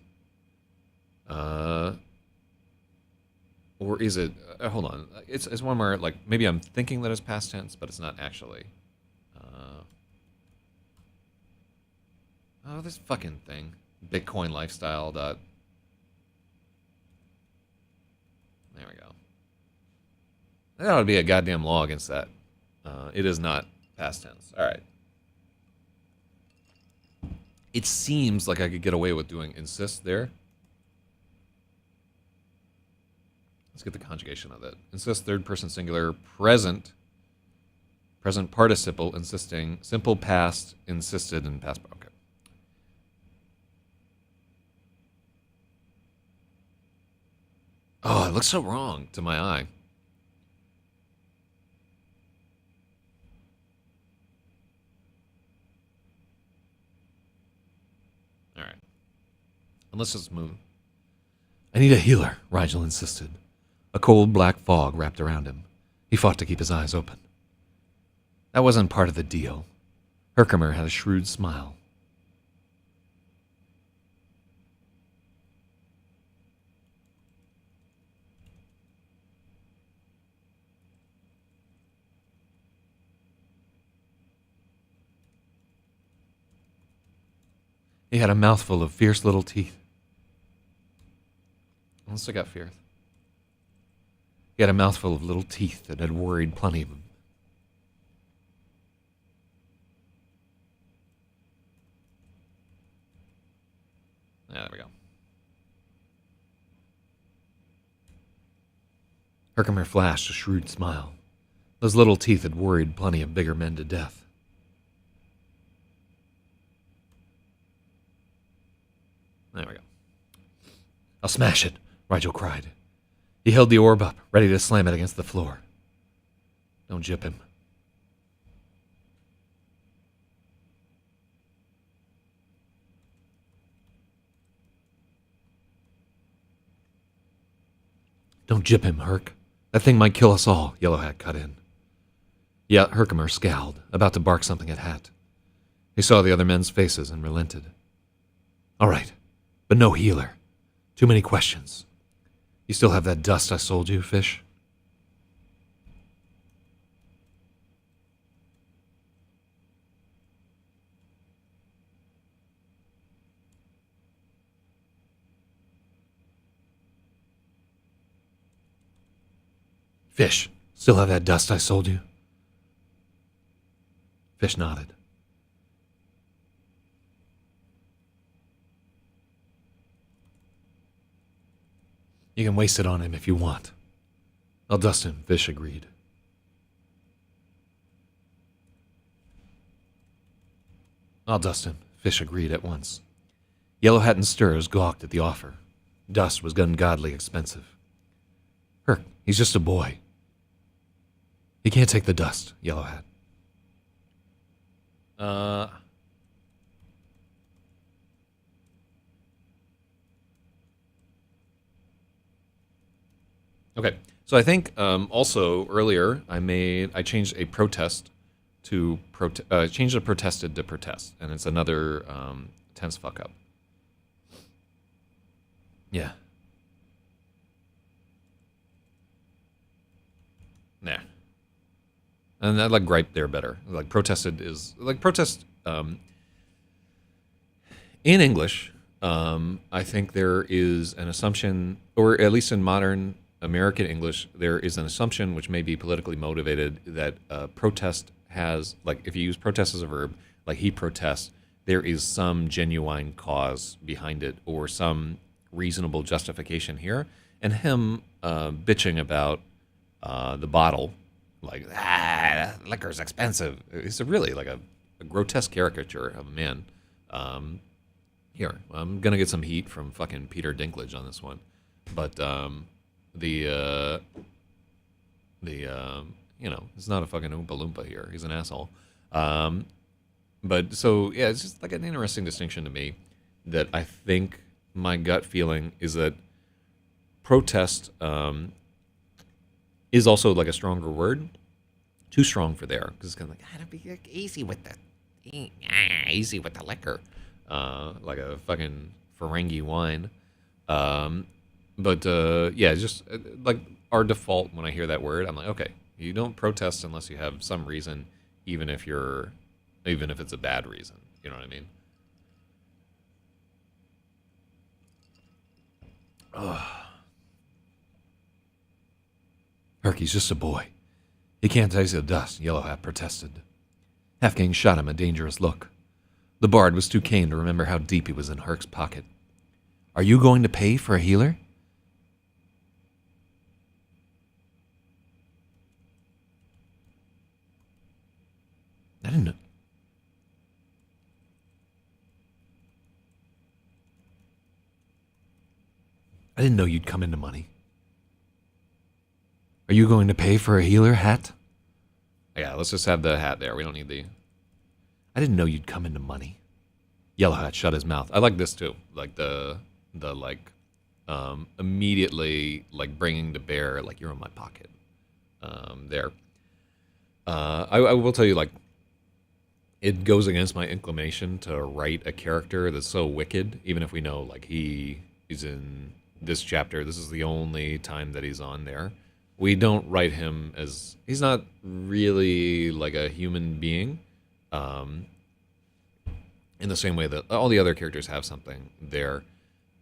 [SPEAKER 1] Or is it? Hold on. It's one where like maybe I'm thinking that it's past tense, but it's not actually. Oh, this fucking thing. Bitcoin lifestyle. There we go. There ought to be a goddamn law against that. It is not past tense. All right. It seems like I could get away with doing insist there. Let's get the conjugation of it. Insist, third person singular, present participle, insisting, simple past, insisted, and past. Okay. Oh, it looks so wrong to my eye. All right. And let's just move. I need a healer, Rigel insisted. A cold black fog wrapped around him. He fought to keep his eyes open. That wasn't part of the deal. Herkimer had a shrewd smile. He had a mouthful of fierce little teeth. Unless I got fierce. He had a mouthful of little teeth that had worried plenty of him. Yeah, there we go. Herkimer flashed a shrewd smile. Those little teeth had worried plenty of bigger men to death. There we go. I'll smash it, Rigel cried. He held the orb up, ready to slam it against the floor. Don't jip him. Don't jip him, Herc. That thing might kill us all, Yellow Hat cut in. Yeah, Herkimer scowled, about to bark something at Hat. He saw the other men's faces and relented. All right, but no healer. Too many questions. You still have that dust I sold you, Fish? Fish, still have that dust I sold you? Fish nodded. You can waste it on him if you want. I'll dust him, Fish agreed. I'll dust him, Fish agreed at once. Yellow Hat and Stirs gawked at the offer. Dust was ungodly expensive. Herc, he's just a boy. He can't take the dust, Yellow Hat. Okay, so I think also earlier I changed a protest to changed a protested to protest, and it's another tense fuck up. Yeah. Nah. And I like gripe there better. Like protested is like protest in English. I think there is an assumption, or at least in modern American English, there is an assumption which may be politically motivated that protest has, like, if you use protest as a verb, like he protests, there is some genuine cause behind it or some reasonable justification here. And him bitching about the bottle, like, liquor's expensive. It's really like a grotesque caricature of a man. Here, I'm going to get some heat from fucking Peter Dinklage on this one. But you know, it's not a fucking Oompa Loompa here. He's an asshole. But so, yeah, it's just like an interesting distinction to me that I think my gut feeling is that protest is also like a stronger word. Too strong for there. Because it's kind of like, gotta be like, easy with the liquor. Like a fucking Ferengi wine. But yeah, just like our default when I hear that word, I'm like, okay, you don't protest unless you have some reason, even if it's a bad reason. You know what I mean? Ugh. Herky's just a boy. He can't taste the dust, Yellow Hat protested. Halfgang shot him a dangerous look. The bard was too keen to remember how deep he was in Herc's pocket. Are you going to pay for a healer? I didn't know. I didn't know you'd come into money. Are you going to pay for a healer, Hat? Yeah, let's just have the hat there. We don't need the... I didn't know you'd come into money. Yellow Hat shut his mouth. I like this too. Like the like immediately like bringing to bear like you're in my pocket. There. I will tell you, like, it goes against my inclination to write a character that's so wicked, even if we know like he is in this chapter. This is the only time that he's on there. We don't write him as he's not really like a human being. In the same way that all the other characters have something there.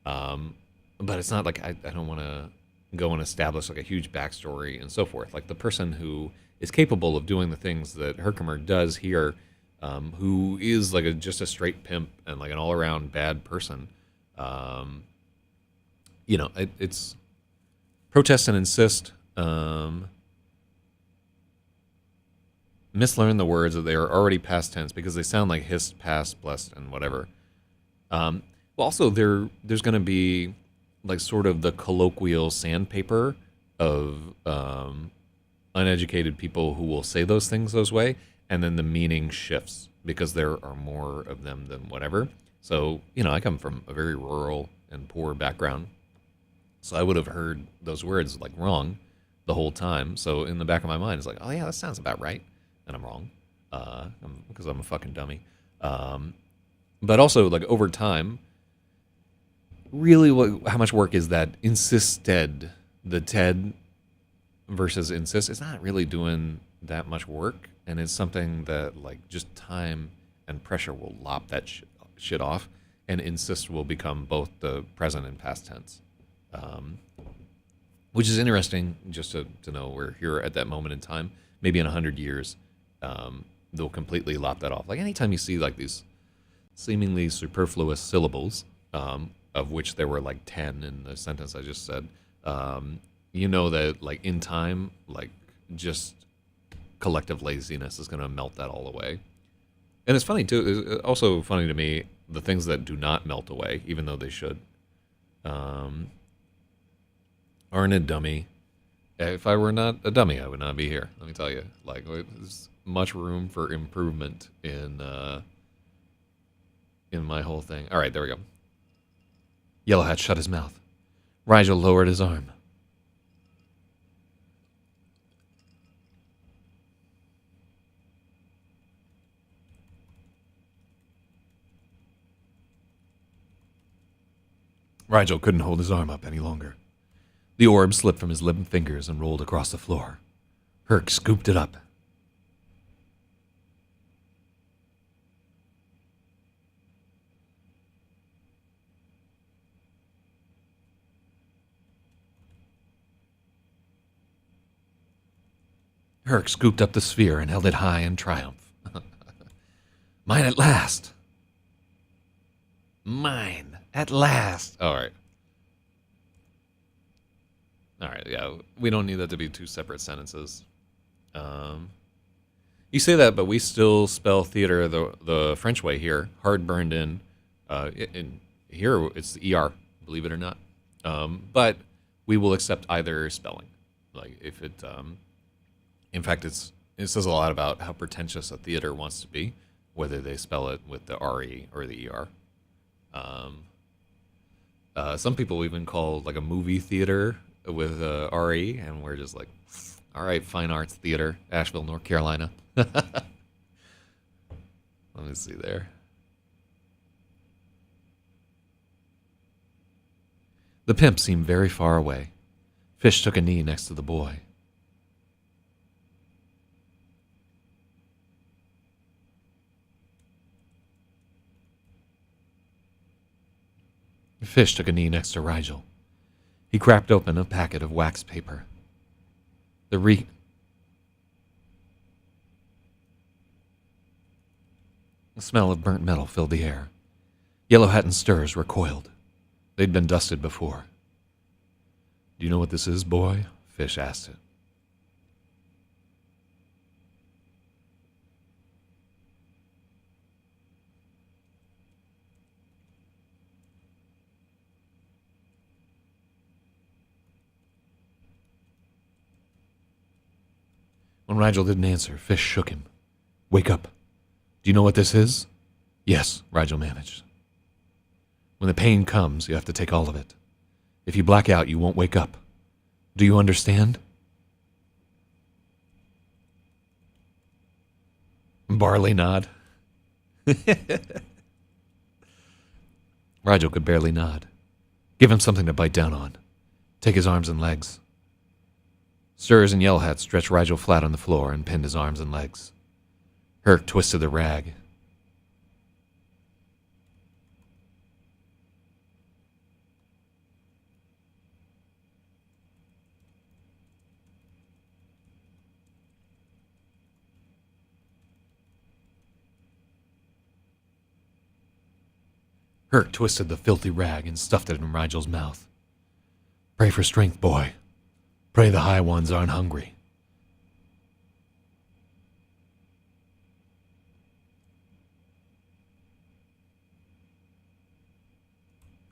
[SPEAKER 1] But it's not like I don't want to go and establish like a huge backstory and so forth. Like the person who is capable of doing the things that Herkimer does here, who is like just a straight pimp and like an all-around bad person. You know, it's protest and insist. Mislearn the words that they are already past tense because they sound like hissed, past, blessed, and whatever. Well, also there's going to be like sort of the colloquial sandpaper of uneducated people who will say those things those way, and then the meaning shifts because there are more of them than whatever. So, I come from a very rural and poor background, so I would have heard those words like wrong the whole time. So in the back of my mind, it's like, oh yeah, that sounds about right, and I'm wrong because I'm a fucking dummy. But also, like over time, really, how much work is that insisted? The TED versus insist. It's not really doing that much work, and it's something that like just time and pressure will lop that shit off, and insist will become both the present and past tense. Which is interesting just to know we're here at that moment in time. Maybe in 100 years, they'll completely lop that off. Like anytime you see like these seemingly superfluous syllables, of which there were like 10 in the sentence I just said, you know that like in time, like just collective laziness is going to melt that all away. And it's funny too. It's also funny to me the things that do not melt away, even though they should. Aren't a dummy. If I were not a dummy, I would not be here. Let me tell you. Like, there's much room for improvement in my whole thing. All right, there we go. Yellow Hat shut his mouth. Rigel lowered his arm. Rigel couldn't hold his arm up any longer. The orb slipped from his limp fingers and rolled across the floor. Herc scooped it up. Herc scooped up the sphere and held it high in triumph. Mine at last! Mine at last! All right. All right, yeah, we don't need that to be two separate sentences. You say that, but we still spell theater the French way here, hard burned in. In here, it's the ER, believe it or not. But we will accept either spelling. Like if it, in fact, it says a lot about how pretentious a theater wants to be, whether they spell it with the RE or the ER. Some people even call like a movie theater with RE, and we're just like, all right, Fine Arts Theater, Asheville, North Carolina. Let me see there. The pimp seemed very far away. Fish took a knee next to the boy. Fish took a knee next to Rigel. He cracked open a packet of wax paper. The smell of burnt metal filled the air. Yellow Hat and Stirs recoiled. They'd been dusted before. Do you know what this is, boy? Fish asked it. When Rigel didn't answer, Fish shook him. Wake up. Do you know what this is? Yes, Rigel managed. When the pain comes, you have to take all of it. If you black out, you won't wake up. Do you understand? Barley nod. Rigel could barely nod. Give him something to bite down on. Take his arms and legs. Stirs and Yellow Hat stretched Rigel flat on the floor and pinned his arms and legs. Herc twisted the rag. Herc twisted the filthy rag and stuffed it in Rigel's mouth. Pray for strength, boy. Pray the high ones aren't hungry.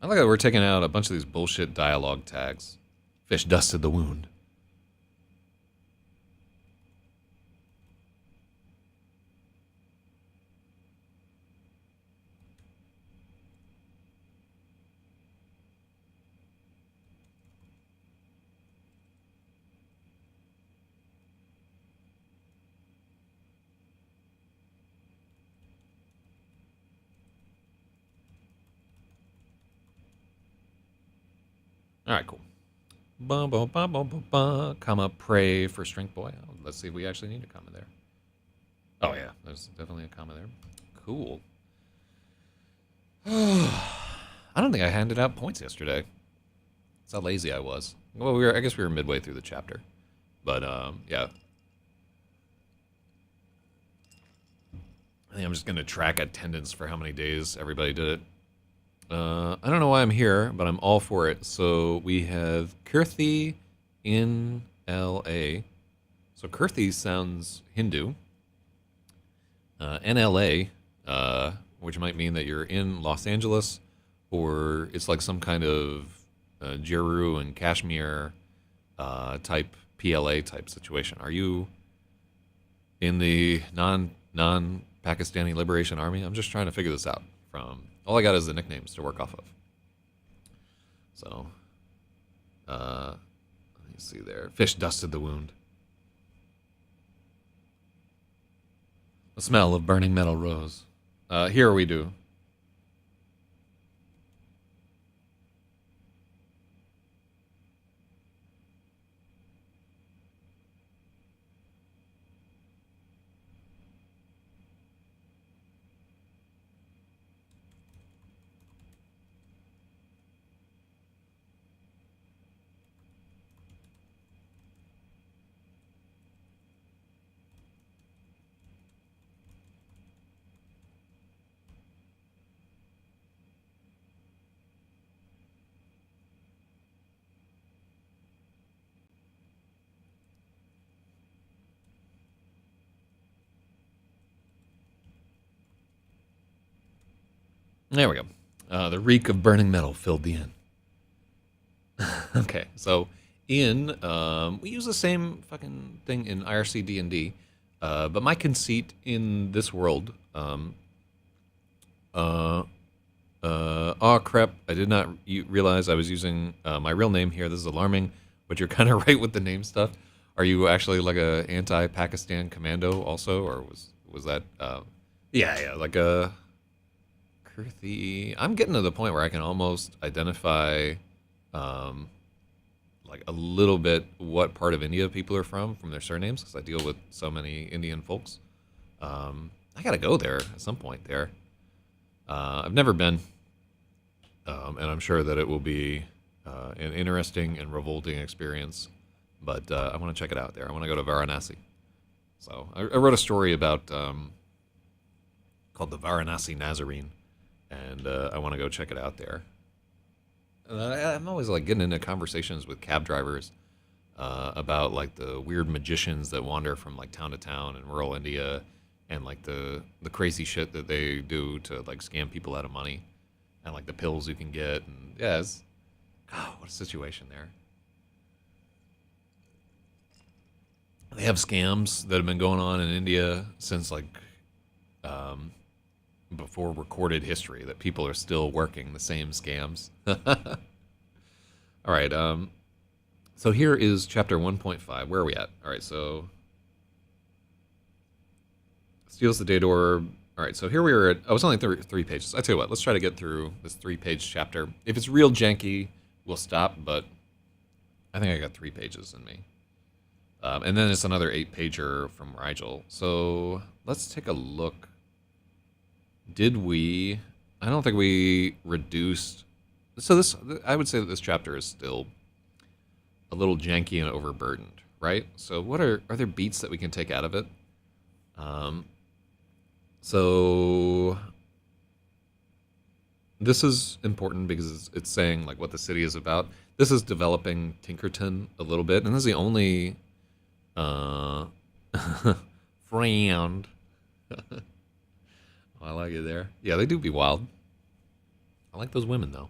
[SPEAKER 1] I like that we're taking out a bunch of these bullshit dialogue tags. Fish dusted the wound. All right, cool. Ba, ba, ba, ba, ba, ba, comma, pray for strength boy. Oh, let's see if we actually need a comma there. Oh, yeah, there's definitely a comma there. Cool. I don't think I handed out points yesterday. That's how lazy I was. Well, I guess we were midway through the chapter. But, yeah. I think I'm just going to track attendance for how many days everybody did it. I don't know why I'm here, but I'm all for it. So we have Kirthi in LA. So Kirthi sounds Hindu. NLA, which might mean that you're in Los Angeles, or it's like some kind of Jeru and Kashmir type PLA type situation. Are you in the non Pakistani Liberation Army? I'm just trying to figure this out. From all I got is the nicknames to work off of. So, let me see there. Fish dusted the wound. The smell of burning metal rose. Here we do. There we go. The reek of burning metal filled the inn. Okay, so in we use the same fucking thing in IRC D&D, but my conceit in this world, oh crap, I did not realize I was using my real name here. This is alarming, but you're kind of right with the name stuff. Are you actually like a anti-Pakistan commando also, or was that? Yeah, like a Kirthi. I'm getting to the point where I can almost identify, like a little bit what part of India people are from their surnames, because I deal with so many Indian folks. I gotta go there at some point there. I've never been, and I'm sure that it will be an interesting and revolting experience. But I want to check it out there. I want to go to Varanasi. So I wrote a story about called the Varanasi Nazarene, and I want to go check it out there. I'm always like getting into conversations with cab drivers about like the weird magicians that wander from like town to town in rural India, and like the crazy shit that they do to like scam people out of money, and like the pills you can get, and yeah, God, what a situation there. They have scams that have been going on in India since like before recorded history, that people are still working the same scams. All right. So here is chapter 1.5. Where are we at? All right. So steals the date orb. All right. So here we are at. I was only three pages. I tell you what. Let's try to get through this 3-page chapter. If it's real janky, we'll stop. But I think I got 3 pages in me. And then it's another 8-pager from Rigel. So let's take a look. Did we? I don't think we reduced. So this, I would say that this chapter is still a little janky and overburdened, right? So what are there beats that we can take out of it? So this is important because it's saying like what the city is about. This is developing Tinkerton a little bit, and this is the only friend. I like it there. Yeah, they do be wild. I like those women though.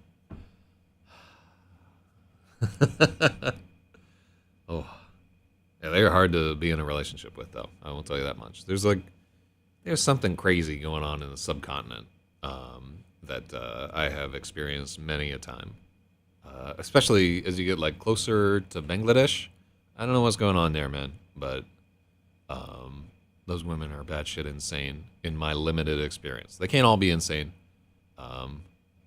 [SPEAKER 1] Oh, yeah, they're hard to be in a relationship with, though. I won't tell you that much. There's something crazy going on in the subcontinent that I have experienced many a time, especially as you get like closer to Bangladesh. I don't know what's going on there, man, but those women are batshit insane in my limited experience. They can't all be insane.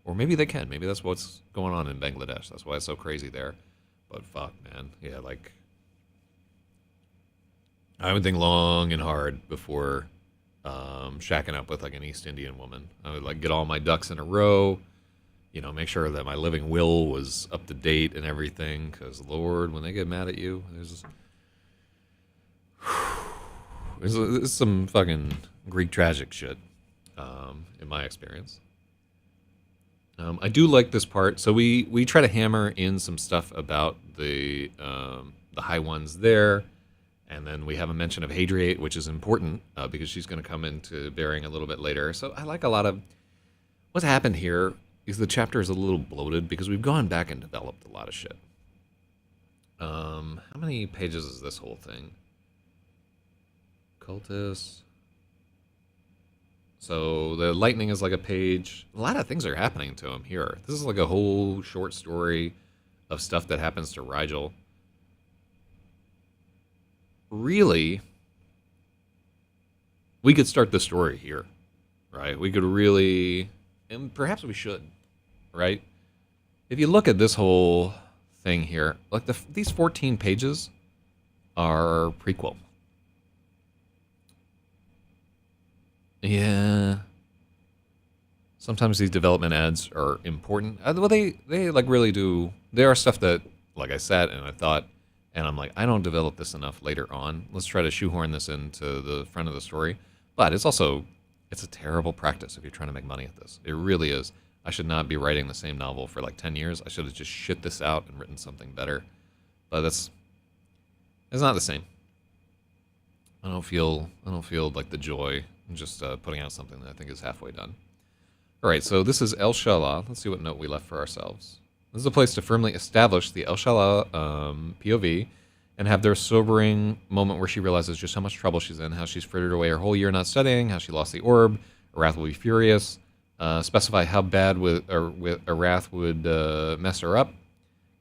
[SPEAKER 1] Or maybe they can. Maybe that's what's going on in Bangladesh. That's why it's so crazy there. But fuck, man. Yeah, like, I would think long and hard before shacking up with like an East Indian woman. I would like get all my ducks in a row, make sure that my living will was up to date and everything. Because Lord, when they get mad at you, there's some fucking Greek tragic shit, in my experience. I do like this part. So we try to hammer in some stuff about the high ones there. And then we have a mention of Hadriate, which is important because she's going to come into bearing a little bit later. So I like a lot of what's happened here is the chapter is a little bloated because we've gone back and developed a lot of shit. How many pages is this whole thing? Cultists. So the lightning is like a page. A lot of things are happening to him here. This is like a whole short story of stuff that happens to Rigel. Really, we could start the story here, right? We could really, and perhaps we should, right? If you look at this whole thing here, like these 14 pages are prequel. Yeah. Sometimes these development ads are important. Well, they like really do. There are stuff that, like I said, and I thought, and I'm like, I don't develop this enough later on. Let's try to shoehorn this into the front of the story. But it's a terrible practice if you're trying to make money at this. It really is. I should not be writing the same novel for like 10 years. I should have just shit this out and written something better. But it's not the same. I don't feel like the joy in just putting out something that I think is halfway done. All right, so this is El Shala. Let's see what note we left for ourselves. This is a place to firmly establish the El Shala POV and have their sobering moment where she realizes just how much trouble she's in, how she's frittered away her whole year not studying, how she lost the orb. Arath will be furious. Specify how bad with Arath would mess her up,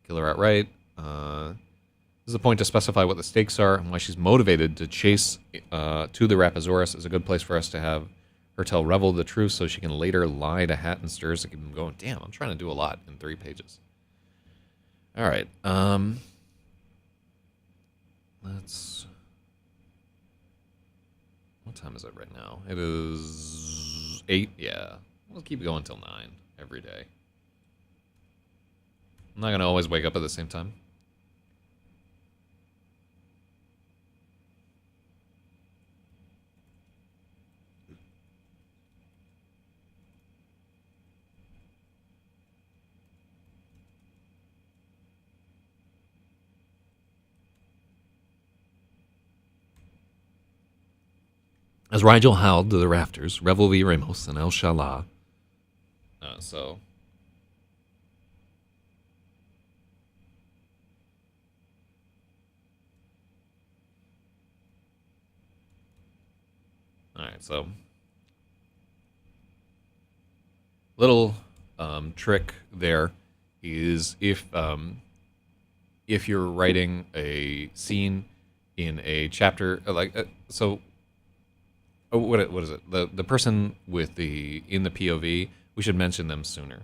[SPEAKER 1] kill her outright. This is a point to specify what the stakes are and why she's motivated to chase to the RAPAXORIS. Is a good place for us to have her tell Revel the truth so she can later lie to Hat and Stirs to keep him going. Damn, I'm trying to do a lot in 3 pages. All right. Let's... What time is it right now? It is 8. Yeah. We'll keep going till 9 every day. I'm not going to always wake up at the same time. As Rigel howled to the rafters, Revel v. Ramos and El Shala. So. Alright, so. Little trick there is if you're writing a scene in a chapter, what is it? The person with in the POV, we should mention them sooner.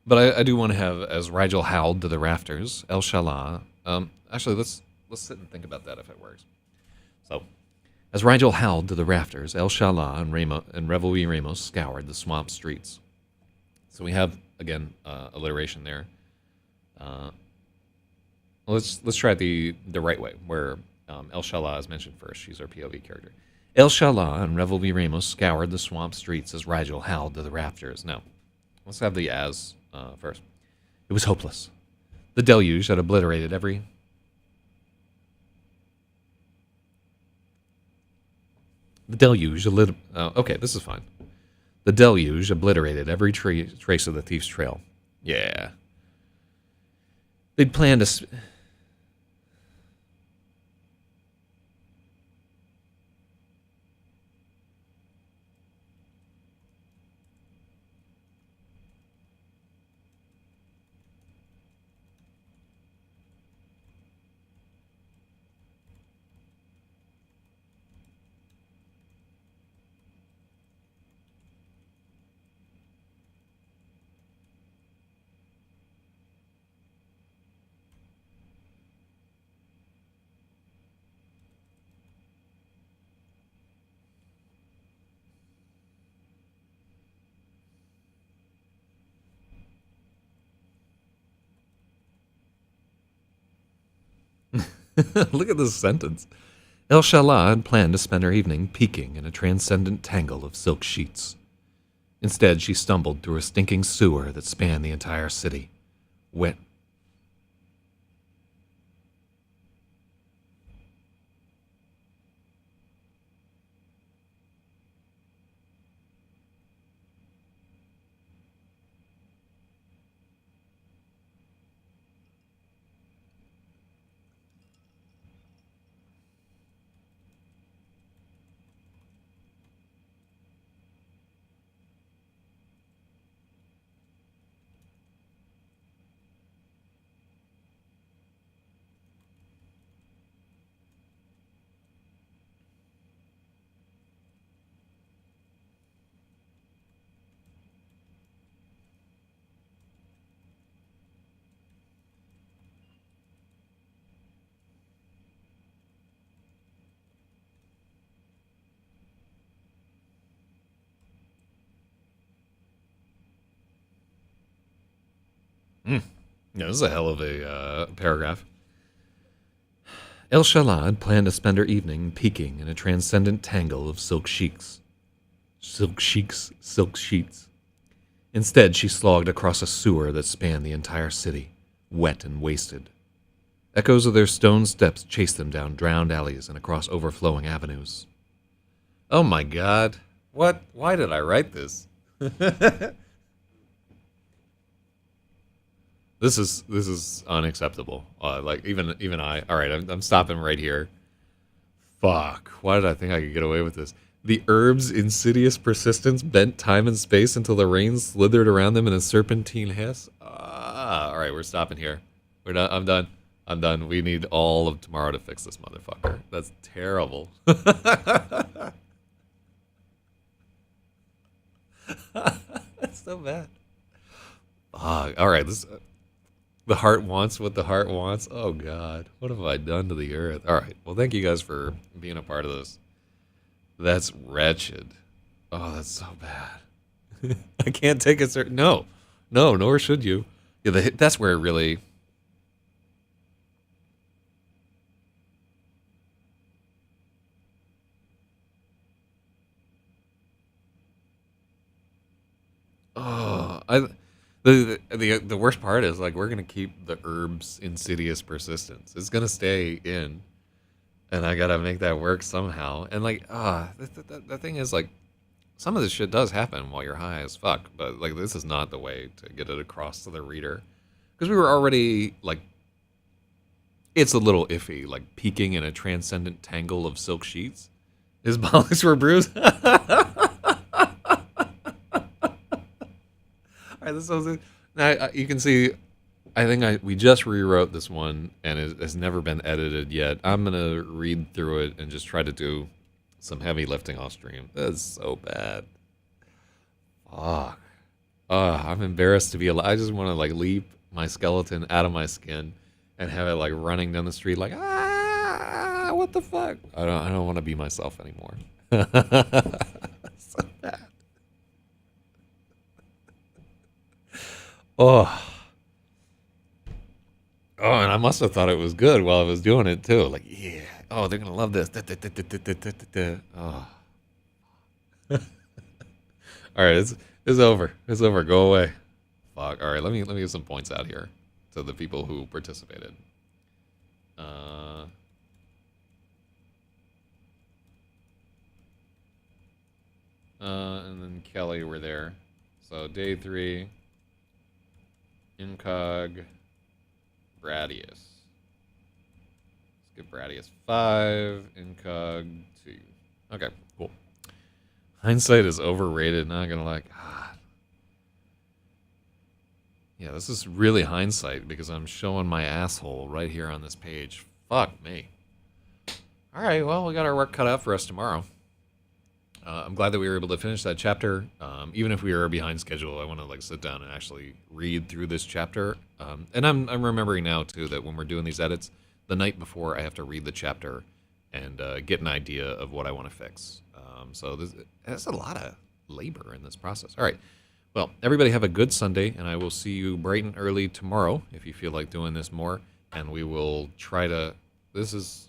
[SPEAKER 1] But I do want to have as Rigel howled to the rafters, El Shala. Actually, let's sit and think about that if it works. So, as Rigel howled to the rafters, El Shala and Revel v. Ramos scoured the swamp streets. So we have again alliteration there. Let's try it the right way, where El Shala is mentioned first. She's our POV character. El Shala and Revel v. Ramos scoured the swamp streets as Rigel howled to the rafters. No, let's have the as first. It was hopeless. The deluge had obliterated every... The deluge... okay, this is fine. The deluge obliterated every trace of the thief's trail. Yeah. They'd planned to... Look at this sentence. El Shalah had planned to spend her evening peeking in a transcendent tangle of silk sheets. Instead, she stumbled through a stinking sewer that spanned the entire city. Wet. Yeah, this is a hell of a paragraph. El Shalad planned to spend her evening peeking in a transcendent tangle of silk sheets. Silk sheets. Instead, she slogged across a sewer that spanned the entire city, wet and wasted. Echoes of their stone steps chased them down drowned alleys and across overflowing avenues. Oh my god. What? Why did I write this? This is unacceptable. Like even I. All right, I'm stopping right here. Fuck. Why did I think I could get away with this? The herb's insidious persistence bent time and space until the rain slithered around them in a serpentine hiss. All right, we're stopping here. We're done. I'm done. I'm done. We need all of tomorrow to fix this motherfucker. That's terrible. That's so bad. All right. The heart wants what the heart wants. Oh God, what have I done to the earth? All right. Well, thank you guys for being a part of this. That's wretched. Oh, that's so bad. I can't take it. No, nor should you. Yeah, that's where it really. Oh, the worst part is like we're gonna keep the herb's insidious persistence. It's gonna stay in, and I gotta make that work somehow. And like, the thing is like, some of this shit does happen while you're high as fuck. But like, this is not the way to get it across to the reader, because we were already like, it's a little iffy. Like peeking in a transcendent tangle of silk sheets. His bollocks were bruised. All right, this was now you can see. I think we just rewrote this one, and it has never been edited yet. I'm gonna read through it and just try to do some heavy lifting off stream. That's so bad. Fuck. I'm embarrassed to be alive. I just want to like leap my skeleton out of my skin and have it like running down the street like what the fuck? I don't want to be myself anymore. So bad. Oh. Oh, and I must have thought it was good while I was doing it too. Like, yeah. Oh, they're gonna love this. Oh. All right, it's over. It's over. Go away. Fuck. All right, let me get some points out here to the people who participated. And then Kelly were there. So day 3. Incog. Bradius. Let's give Bradius 5. Incog 2. Okay, cool. Hindsight is overrated, not gonna lie. God. Yeah, this is really hindsight because I'm showing my asshole right here on this page. Fuck me. Alright, well, we got our work cut out for us tomorrow. I'm glad that we were able to finish that chapter. Even if we were behind schedule, I want to like sit down and actually read through this chapter. And I'm remembering now too that when we're doing these edits, the night before I have to read the chapter and get an idea of what I want to fix. So there's a lot of labor in this process. All right. Well, everybody have a good Sunday, and I will see you bright and early tomorrow if you feel like doing this more. And we will try to this is...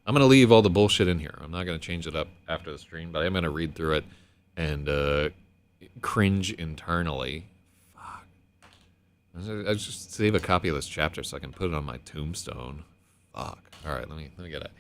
[SPEAKER 1] I'm going to leave all the bullshit in here. I'm not going to change it up after the stream, but I'm going to read through it and cringe internally. Fuck. I just save a copy of this chapter so I can put it on my tombstone. Fuck. All right, let me get out of here.